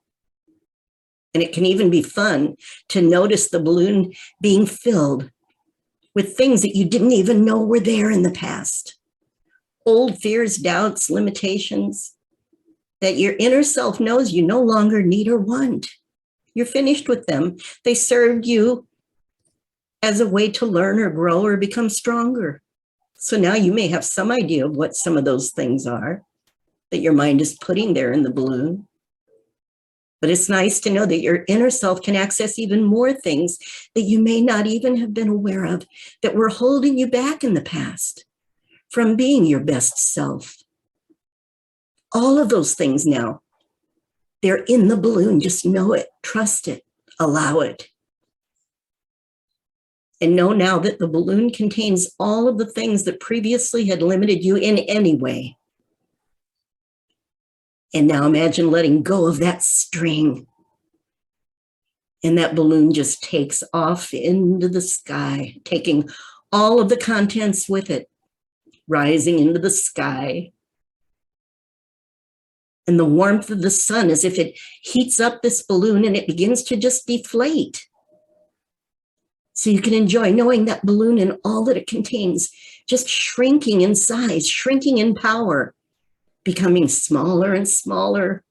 And it can even be fun to notice the balloon being filled with things that you didn't even know were there in the past. Old fears, doubts, limitations that your inner self knows you no longer need or want. You're finished with them. They served you as a way to learn or grow or become stronger. So now you may have some idea of what some of those things are that your mind is putting there in the balloon. But it's nice to know that your inner self can access even more things that you may not even have been aware of, that were holding you back in the past from being your best self. All of those things now, they're in the balloon. Just know it, trust it, allow it. And know now that the balloon contains all of the things that previously had limited you in any way. And now imagine letting go of that string. And that balloon just takes off into the sky, taking all of the contents with it, rising into the sky. And the warmth of the sun, as if it heats up this balloon and it begins to just deflate. So you can enjoy knowing that balloon and all that it contains, just shrinking in size, shrinking in power, becoming smaller and smaller,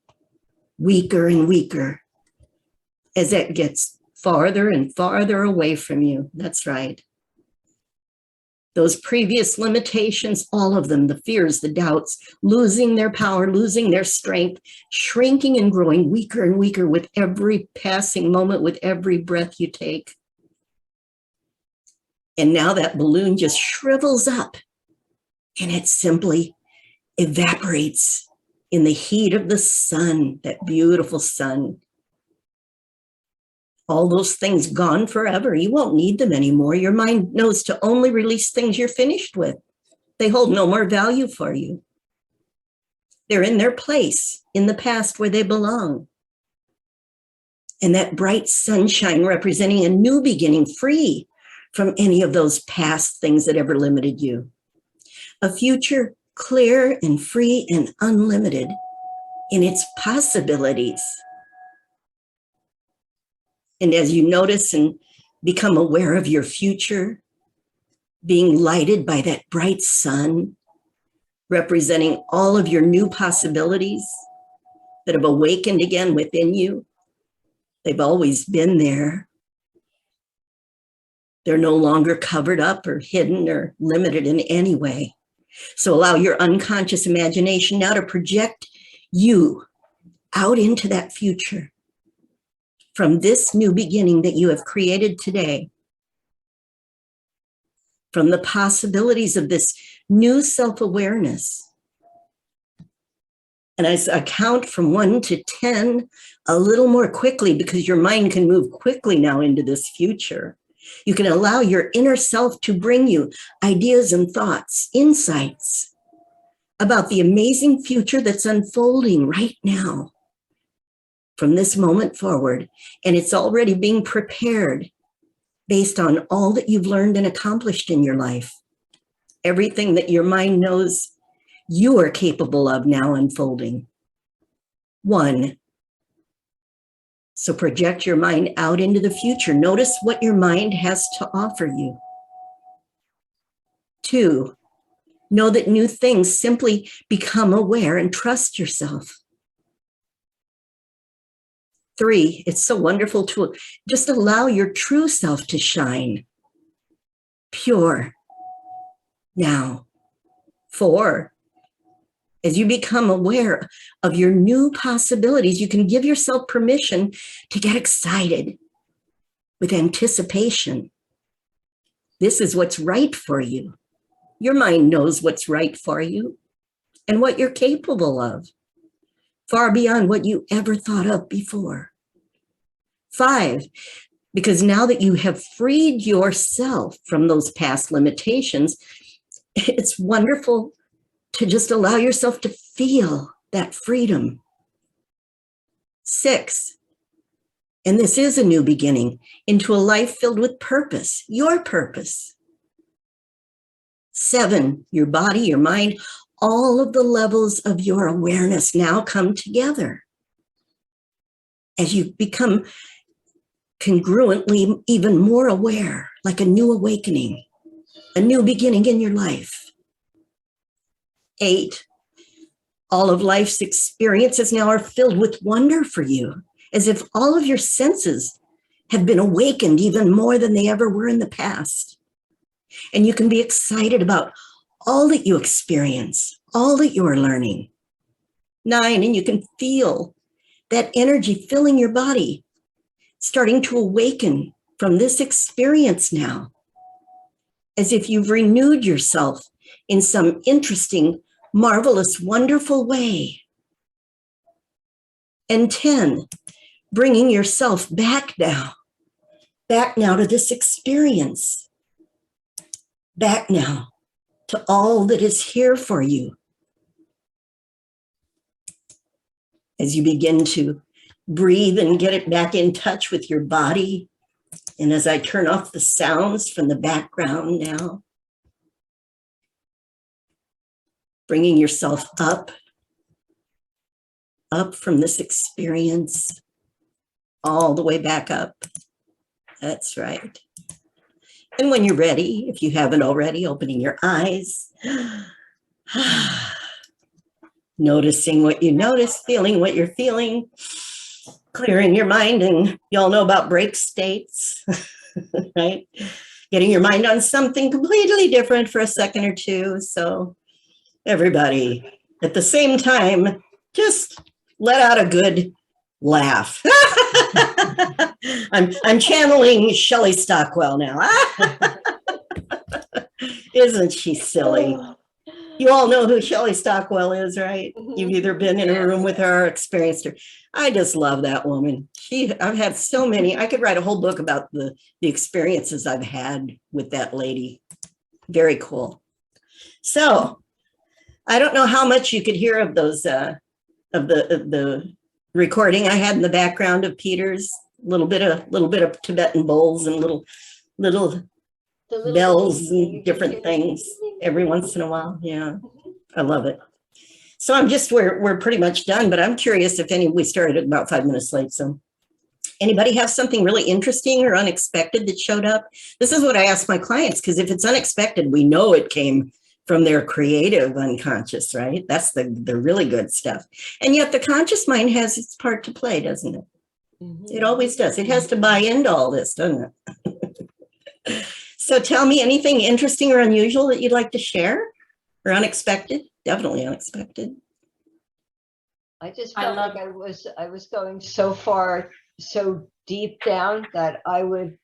weaker and weaker, as it gets farther and farther away from you. That's right. Those previous limitations, all of them, the fears, the doubts, losing their power, losing their strength, shrinking and growing weaker and weaker with every passing moment, with every breath you take. And now that balloon just shrivels up and it simply evaporates in the heat of the sun, that beautiful sun. All those things gone forever. You won't need them anymore. Your mind knows to only release things you're finished with. They hold no more value for you. They're in their place in the past where they belong. And that bright sunshine representing a new beginning, free from any of those past things that ever limited you. a future clear and free and unlimited in its possibilities. And as you notice and become aware of your future, being lighted by that bright sun, representing all of your new possibilities that have awakened again within you. They've always been there. They're no longer covered up or hidden or limited in any way. So allow your unconscious imagination now to project you out into that future from this new beginning that you have created today, from the possibilities of this new self-awareness. And as I count from 1 to 10 a little more quickly, because your mind can move quickly now into this future, you can allow your inner self to bring you ideas and thoughts, insights about the amazing future that's unfolding right now from this moment forward. And it's already being prepared based on all that you've learned and accomplished in your life. Everything that your mind knows you are capable of now unfolding. 1. So project your mind out into the future. Notice what your mind has to offer you. 2. Know that new things simply become aware and trust yourself. 3, it's so wonderful to just allow your true self to shine. Pure. Now. 4, as you become aware of your new possibilities, you can give yourself permission to get excited with anticipation. This is what's right for you. Your mind knows what's right for you and what you're capable of, far beyond what you ever thought of before. 5, because now that you have freed yourself from those past limitations, it's wonderful to just allow yourself to feel that freedom. 6, and this is a new beginning into a life filled with purpose, your purpose. 7, your body, your mind, all of the levels of your awareness now come together as you become congruently even more aware, like a new awakening, a new beginning in your life. 8, all of life's experiences now are filled with wonder for you, as if all of your senses have been awakened even more than they ever were in the past. And you can be excited about all that you experience, all that you are learning. 9, and you can feel that energy filling your body, starting to awaken from this experience now, as if you've renewed yourself in some interesting, marvelous, wonderful way. And 10, bringing yourself back now to this experience, back now to all that is here for you. As you begin to breathe and get it back in touch with your body, and as I turn off the sounds from the background now, bringing yourself up from this experience, all the way back up. That's right. And when you're ready, if you haven't already, opening your eyes, noticing what you notice, feeling what you're feeling, clearing your mind. And you all know about break states, right? Getting your mind on something completely different for a second or two. So everybody, at the same time, just let out a good laugh. I'm channeling Shelley Stockwell now. Isn't she silly? You all know who Shelley Stockwell is, right? You've either been in a room with her or experienced her. I just love that woman. I've had so many. I could write a whole book about the experiences I've had with that lady. Very cool. So I don't know how much you could hear of those of the recording I had in the background of Peter's, little bit of Tibetan bowls and little The little bells ding, you and can different hear things ding, ding, every ding. once in a while. Yeah, I love it. So we're pretty much done, but I'm curious if we started about 5 minutes late. So anybody have something really interesting or unexpected that showed up? This is what I ask my clients, because if it's unexpected, we know it came from their creative unconscious, right? That's the really good stuff. And yet the conscious mind has its part to play, doesn't it? It always does. It has to buy into all this, doesn't it? So tell me anything interesting or unusual that you'd like to share, or unexpected? Definitely unexpected. I just I felt love- like I was going so far, so deep down that I would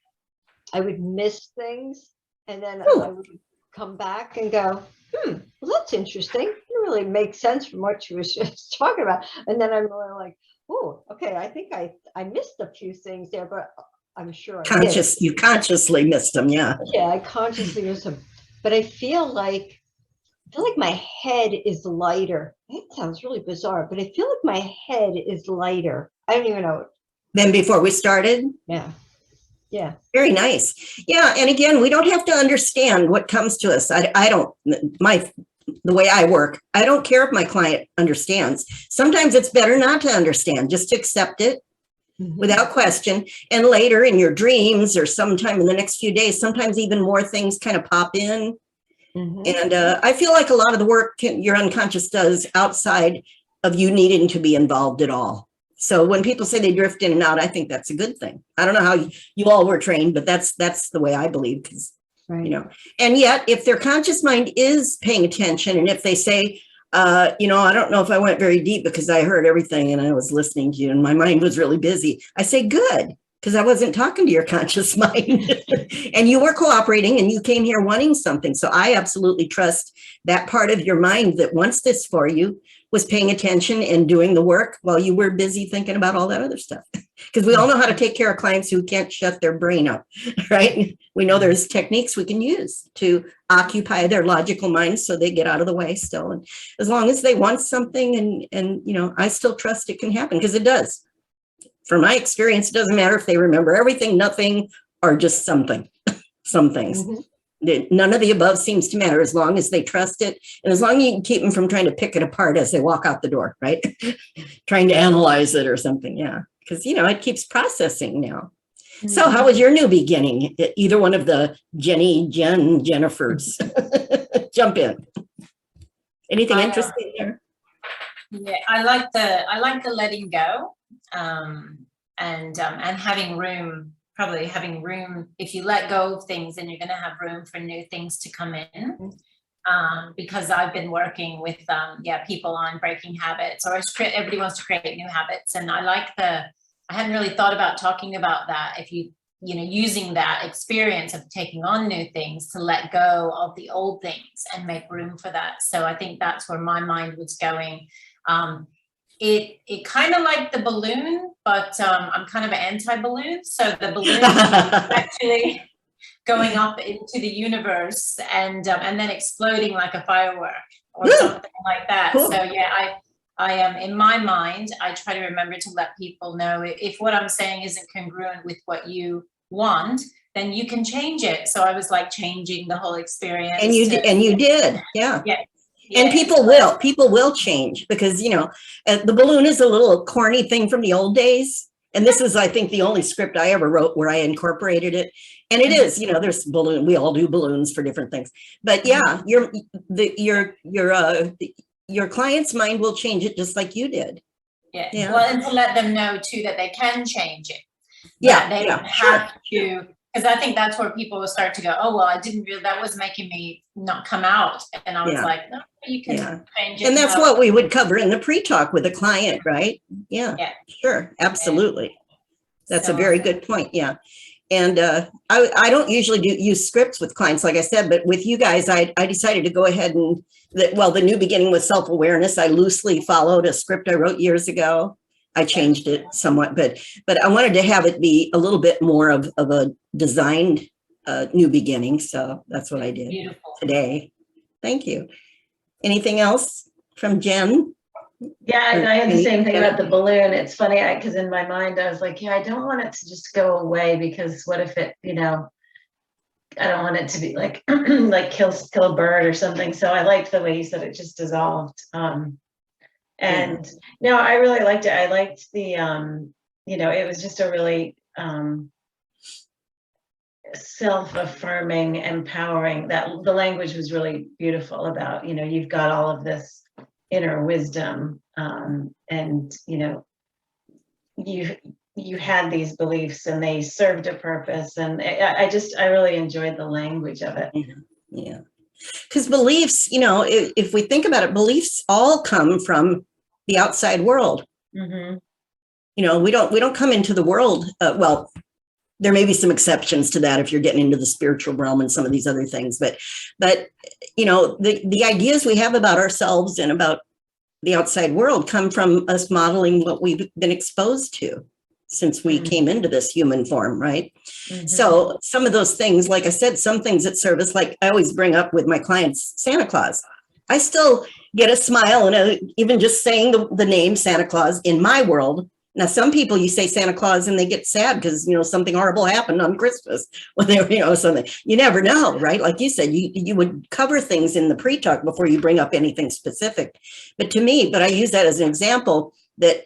miss things, and then I would come back and go, well, that's interesting. It really makes sense from what you was just talking about. And then I'm really like, oh, okay, I think I missed a few things there, but I'm sure I did. You consciously missed them, yeah. Yeah, I consciously missed them. But I feel like my head is lighter. It sounds really bizarre, but I feel like my head is lighter. I don't even know. Than before we started? Yeah. Yeah. Very nice. Yeah, and again, we don't have to understand what comes to us. I don't, the way I work, I don't care if my client understands. Sometimes it's better not to understand, just to accept it without question. And later in your dreams or sometime in the next few days, sometimes even more things kind of pop in. And I feel like a lot of the work your unconscious does outside of you needing to be involved at all. So when people say they drift in and out, I think that's a good thing. I don't know how you all were trained, but that's the way I believe, because, Right. you know, and yet if their conscious mind is paying attention, and if they say, I don't know if I went very deep because I heard everything and I was listening to you and my mind was really busy, I say, good, because I wasn't talking to your conscious mind and you were cooperating and you came here wanting something. So I absolutely trust that part of your mind that wants this for you was paying attention and doing the work while you were busy thinking about all that other stuff. Because we all know how to take care of clients who can't shut their brain up, right? We know there's techniques we can use to occupy their logical minds so they get out of the way still. And as long as they want something, and I still trust it can happen, because it does. From my experience, it doesn't matter if they remember everything, nothing, or just something, some things. None of the above seems to matter as long as they trust it. And as long as you can keep them from trying to pick it apart as they walk out the door, right? Trying to analyze it or something. Yeah. Because, it keeps processing now. So how was your new beginning? Either one of the Jennifers. Jump in. Anything interesting there? Yeah, I like the letting go, and having room. Probably having room. If you let go of things, then you're going to have room for new things to come in. Because I've been working with people on breaking habits, or everybody wants to create new habits, and I hadn't really thought about talking about that. If using that experience of taking on new things to let go of the old things and make room for that. So I think that's where my mind was going. It kind of like the balloon, but I'm kind of anti-balloon. So the balloon is actually going up into the universe and then exploding like a firework or something like that. Cool. So yeah, I am in my mind, I try to remember to let people know if what I'm saying isn't congruent with what you want, then you can change it. So I was like changing the whole experience. And you did, yeah. Yeah. And people will change, because, the balloon is a little corny thing from the old days. And this is, I think, the only script I ever wrote where I incorporated it. And it is, there's balloon. We all do balloons for different things. But yeah, your client's mind will change it just like you did. Yeah. Well, and to let them know too that they can change it. Yeah. They don't have to. Because I think that's where people will start to go, oh, well, I didn't realize that was making me not come out. And I was like, no, you can change it. And that's what we would cover in the pre-talk with a client, right? Yeah. Sure. Absolutely. That's a very good point. Yeah. And I don't usually use scripts with clients, like I said, but with you guys, I decided to go ahead and, the new beginning with self-awareness. I loosely followed a script I wrote years ago. I changed it somewhat, but I wanted to have it be a little bit more of a designed new beginning. So that's what I did today. Thank you. Anything else from Jen? Yeah, I had the same thing about the balloon. It's funny because in my mind I was like, I don't want it to just go away, because what if it, I don't want it to be like like kill a bird or something. So I liked the way you said it just dissolved. And no, I really liked it. I liked the it was just a really self-affirming, empowering, that the language was really beautiful about, you've got all of this inner wisdom, and you had these beliefs and they served a purpose, and I really enjoyed the language of it. Yeah, because beliefs, if we think about it, beliefs all come from the outside world. Mm-hmm. We don't come into the world, well, there may be some exceptions to that if you're getting into the spiritual realm and some of these other things, but the ideas we have about ourselves and about the outside world come from us modeling what we've been exposed to since we came into this human form, right? Mm-hmm. So some of those things, like I said, some things that serve us, like I always bring up with my clients, Santa Claus. I still get a smile and even just saying the name Santa Claus in my world. Now, some people, you say Santa Claus and they get sad because, something horrible happened on Christmas when they were, something. You never know, right? Like you said, you would cover things in the pre-talk before you bring up anything specific. But I use that as an example that,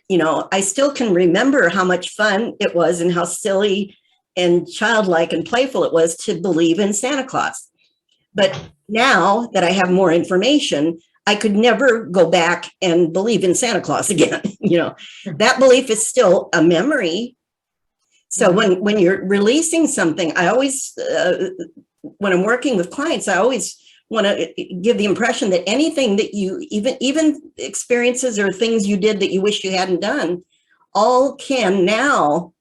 I still can remember how much fun it was and how silly and childlike and playful it was to believe in Santa Claus. But now that I have more information, I could never go back and believe in Santa Claus again. That belief is still a memory. So when you're releasing something, I always, when I'm working with clients, I always want to give the impression that anything that you, even experiences or things you did that you wish you hadn't done, all can now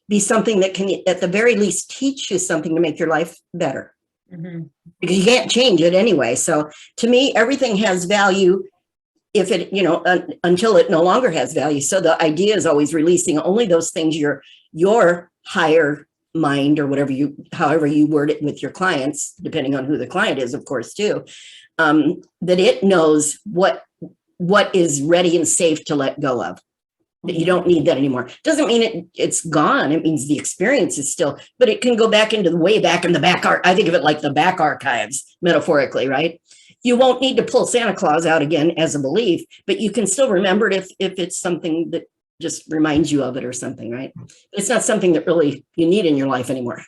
be something that can, at the very least, teach you something to make your life better. Mm-hmm. Because you can't change it anyway. So to me, everything has value if it, until it no longer has value. So the idea is always releasing only those things your higher mind or however you word it with your clients, depending on who the client is, of course, too, that it knows what is ready and safe to let go of. That you don't need that anymore. Doesn't mean it's gone. It means the experience is still, but it can go back into the way back in the back. I think of it like the back archives, metaphorically, right? You won't need to pull Santa Claus out again as a belief, but you can still remember it if it's something that just reminds you of it or something, right? It's not something that really you need in your life anymore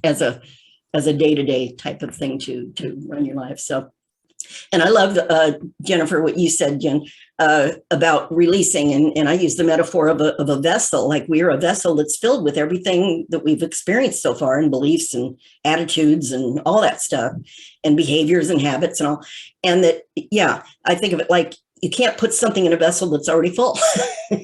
as a day-to-day type of thing to run your life. So, and I love, Jennifer, what you said, Jen, about releasing. And I use the metaphor of a vessel, like we're a vessel that's filled with everything that we've experienced so far, and beliefs and attitudes and all that stuff, and behaviors and habits and all. And that, I think of it like you can't put something in a vessel that's already full,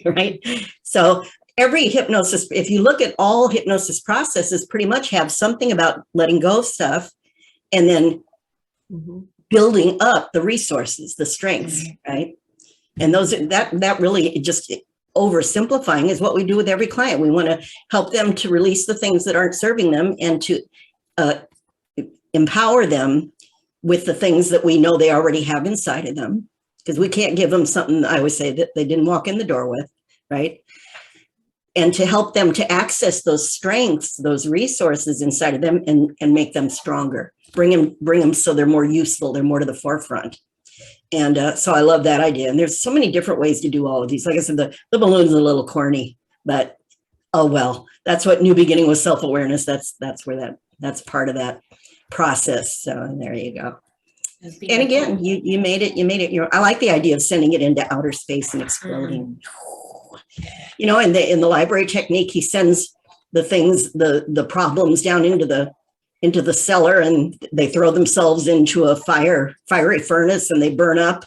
right? So every hypnosis, if you look at all hypnosis processes, pretty much have something about letting go of stuff and then building up the resources, the strengths, right? And that really just oversimplifying is what we do with every client. We want to help them to release the things that aren't serving them and to empower them with the things that we know they already have inside of them, because we can't give them something, I always say, that they didn't walk in the door with, right? And to help them to access those strengths, those resources inside of them and make them stronger. Bring them so they're more useful, they're more to the forefront. And so I love that idea. And there's so many different ways to do all of these. Like I said, the balloon's a little corny, but oh well, that's what New Beginning with Self-Awareness. That's where that's part of that process. So there you go. And again, you made it. I like the idea of sending it into outer space and exploding. In the library technique, he sends the things, the problems down into the cellar, and they throw themselves into a fiery furnace and they burn up.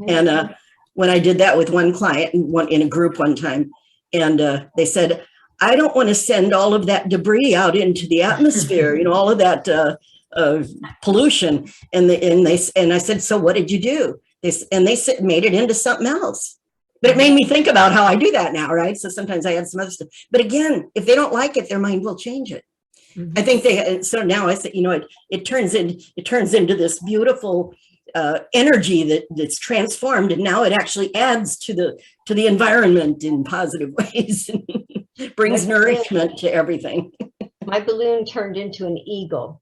And when I did that with one client in a group one time, and they said, I don't want to send all of that debris out into the atmosphere, all of that pollution. And I said, so what did you do? They made it into something else. But it made me think about how I do that now, right? So sometimes I add some other stuff. But again, if they don't like it, their mind will change it. I think so now I said, it turns into this beautiful energy that's transformed, and now it actually adds to the environment in positive ways, brings nourishment to everything. My balloon turned into an eagle.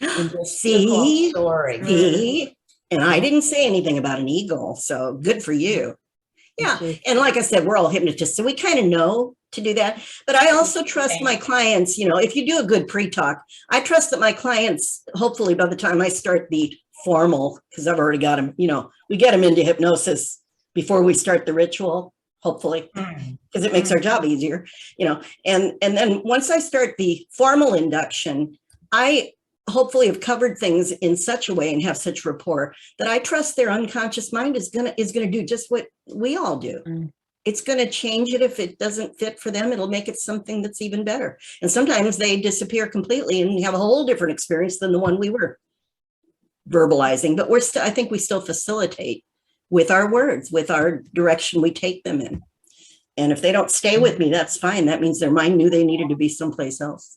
and just See? soaring. See? And I didn't say anything about an eagle, so good for you. Yeah, and like I said, we're all hypnotists, so we kind of know to do that. But I also trust my clients, you know, if you do a good pre-talk, I trust that my clients, hopefully by the time I start the formal, because I've already got them, you know, we get them into hypnosis before we start the ritual, hopefully, because it makes our job easier, you know. And then once I start the formal induction, I hopefully have covered things in such a way and have such rapport that I trust their unconscious mind is gonna do just what we all do. It's gonna change it. If it doesn't fit for them, it'll make it something that's even better. And sometimes they disappear completely and have a whole different experience than the one we were verbalizing. But I think we still facilitate with our words, with our direction we take them in. And if they don't stay with me, that's fine. That means their mind knew they needed to be someplace else.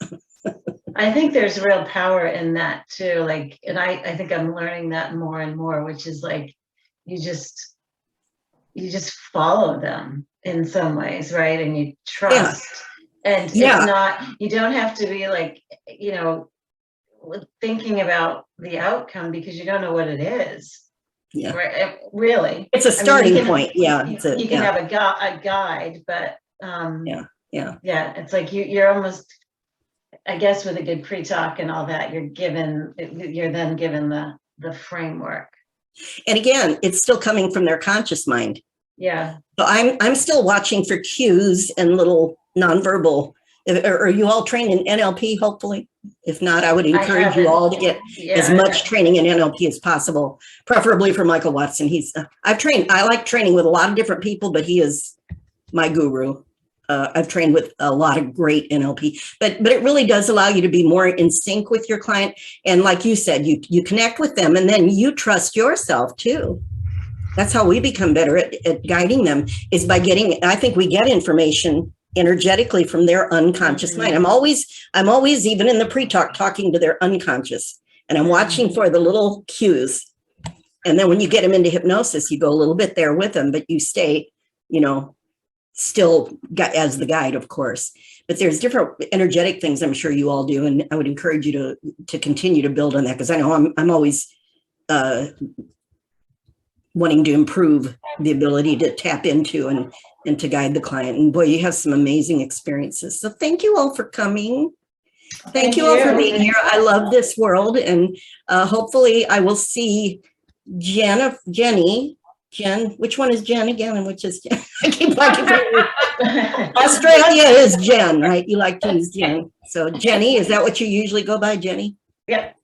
I think there's real power in that too. Like, and I think I'm learning that more and more, which is like, you just follow them in some ways, right? And you trust. And it's not, you don't have to be like, you know, thinking about the outcome because you don't know what it is. Yeah. Right. Really. It's a starting point. Yeah. You can have a guide, but yeah. It's like you're almost, I guess with a good pre-talk and all that, you're then given the framework. And again, it's still coming from their conscious mind. Yeah. So I'm still watching for cues and little nonverbal. Are you all trained in NLP, hopefully? If not, I would encourage you all to get as much training in NLP as possible, preferably for Michael Watson. I like training with a lot of different people, but he is my guru. I've trained with a lot of great NLP, but it really does allow you to be more in sync with your client. And like you said, you connect with them and then you trust yourself too. That's how we become better at guiding them, is by I think we get information energetically from their unconscious mind. I'm always even in the pre-talk talking to their unconscious, and I'm watching for the little cues. And then when you get them into hypnosis, you go a little bit there with them, but you stay, you know, still as the guide, of course. But there's different energetic things I'm sure you all do, and I would encourage you to continue to build on that, because I know I'm always wanting to improve the ability to tap into and to guide the client. And boy, you have some amazing experiences. So thank you all for coming. Thank you all for being here. I love this world, and hopefully I will see Jen, which one is Jen again, and which is Jen? I keep Australia is Jen, right? You like to use Jen. So Jenny, is that what you usually go by, Jenny? Yep.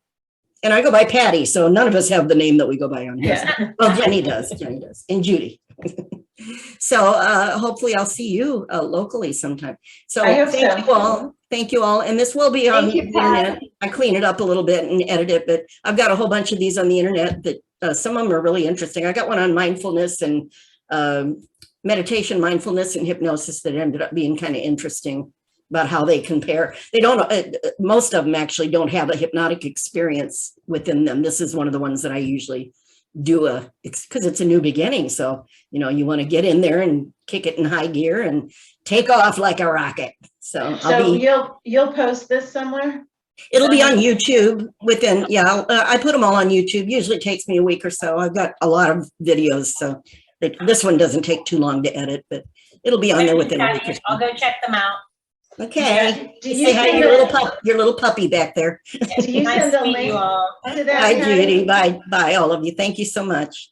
And I go by Patti, so none of us have the name that we go by on here. Yeah. Well, Jenny does, and Judy. So hopefully I'll see you locally sometime. So thank you all. And this will be on the internet. I clean it up a little bit and edit it, but I've got a whole bunch of these on the internet that some of them are really interesting. I got one on mindfulness and meditation, mindfulness and hypnosis that ended up being kind of interesting about how they compare. They don't, most of them actually don't have a hypnotic experience within them. This is one of the ones that I usually do because it's a new beginning. So, you know, you want to get in there and kick it in high gear and take off like a rocket. So you'll post this somewhere? It'll be on YouTube within, I put them all on YouTube. Usually it takes me a week or so. I've got a lot of videos, so this one doesn't take too long to edit, but it'll be on there within a week or so. I'll go check them out. Okay. Say hi to your little puppy back there. Do you send a link to that? Bye, Judy. Bye, all of you. Thank you so much.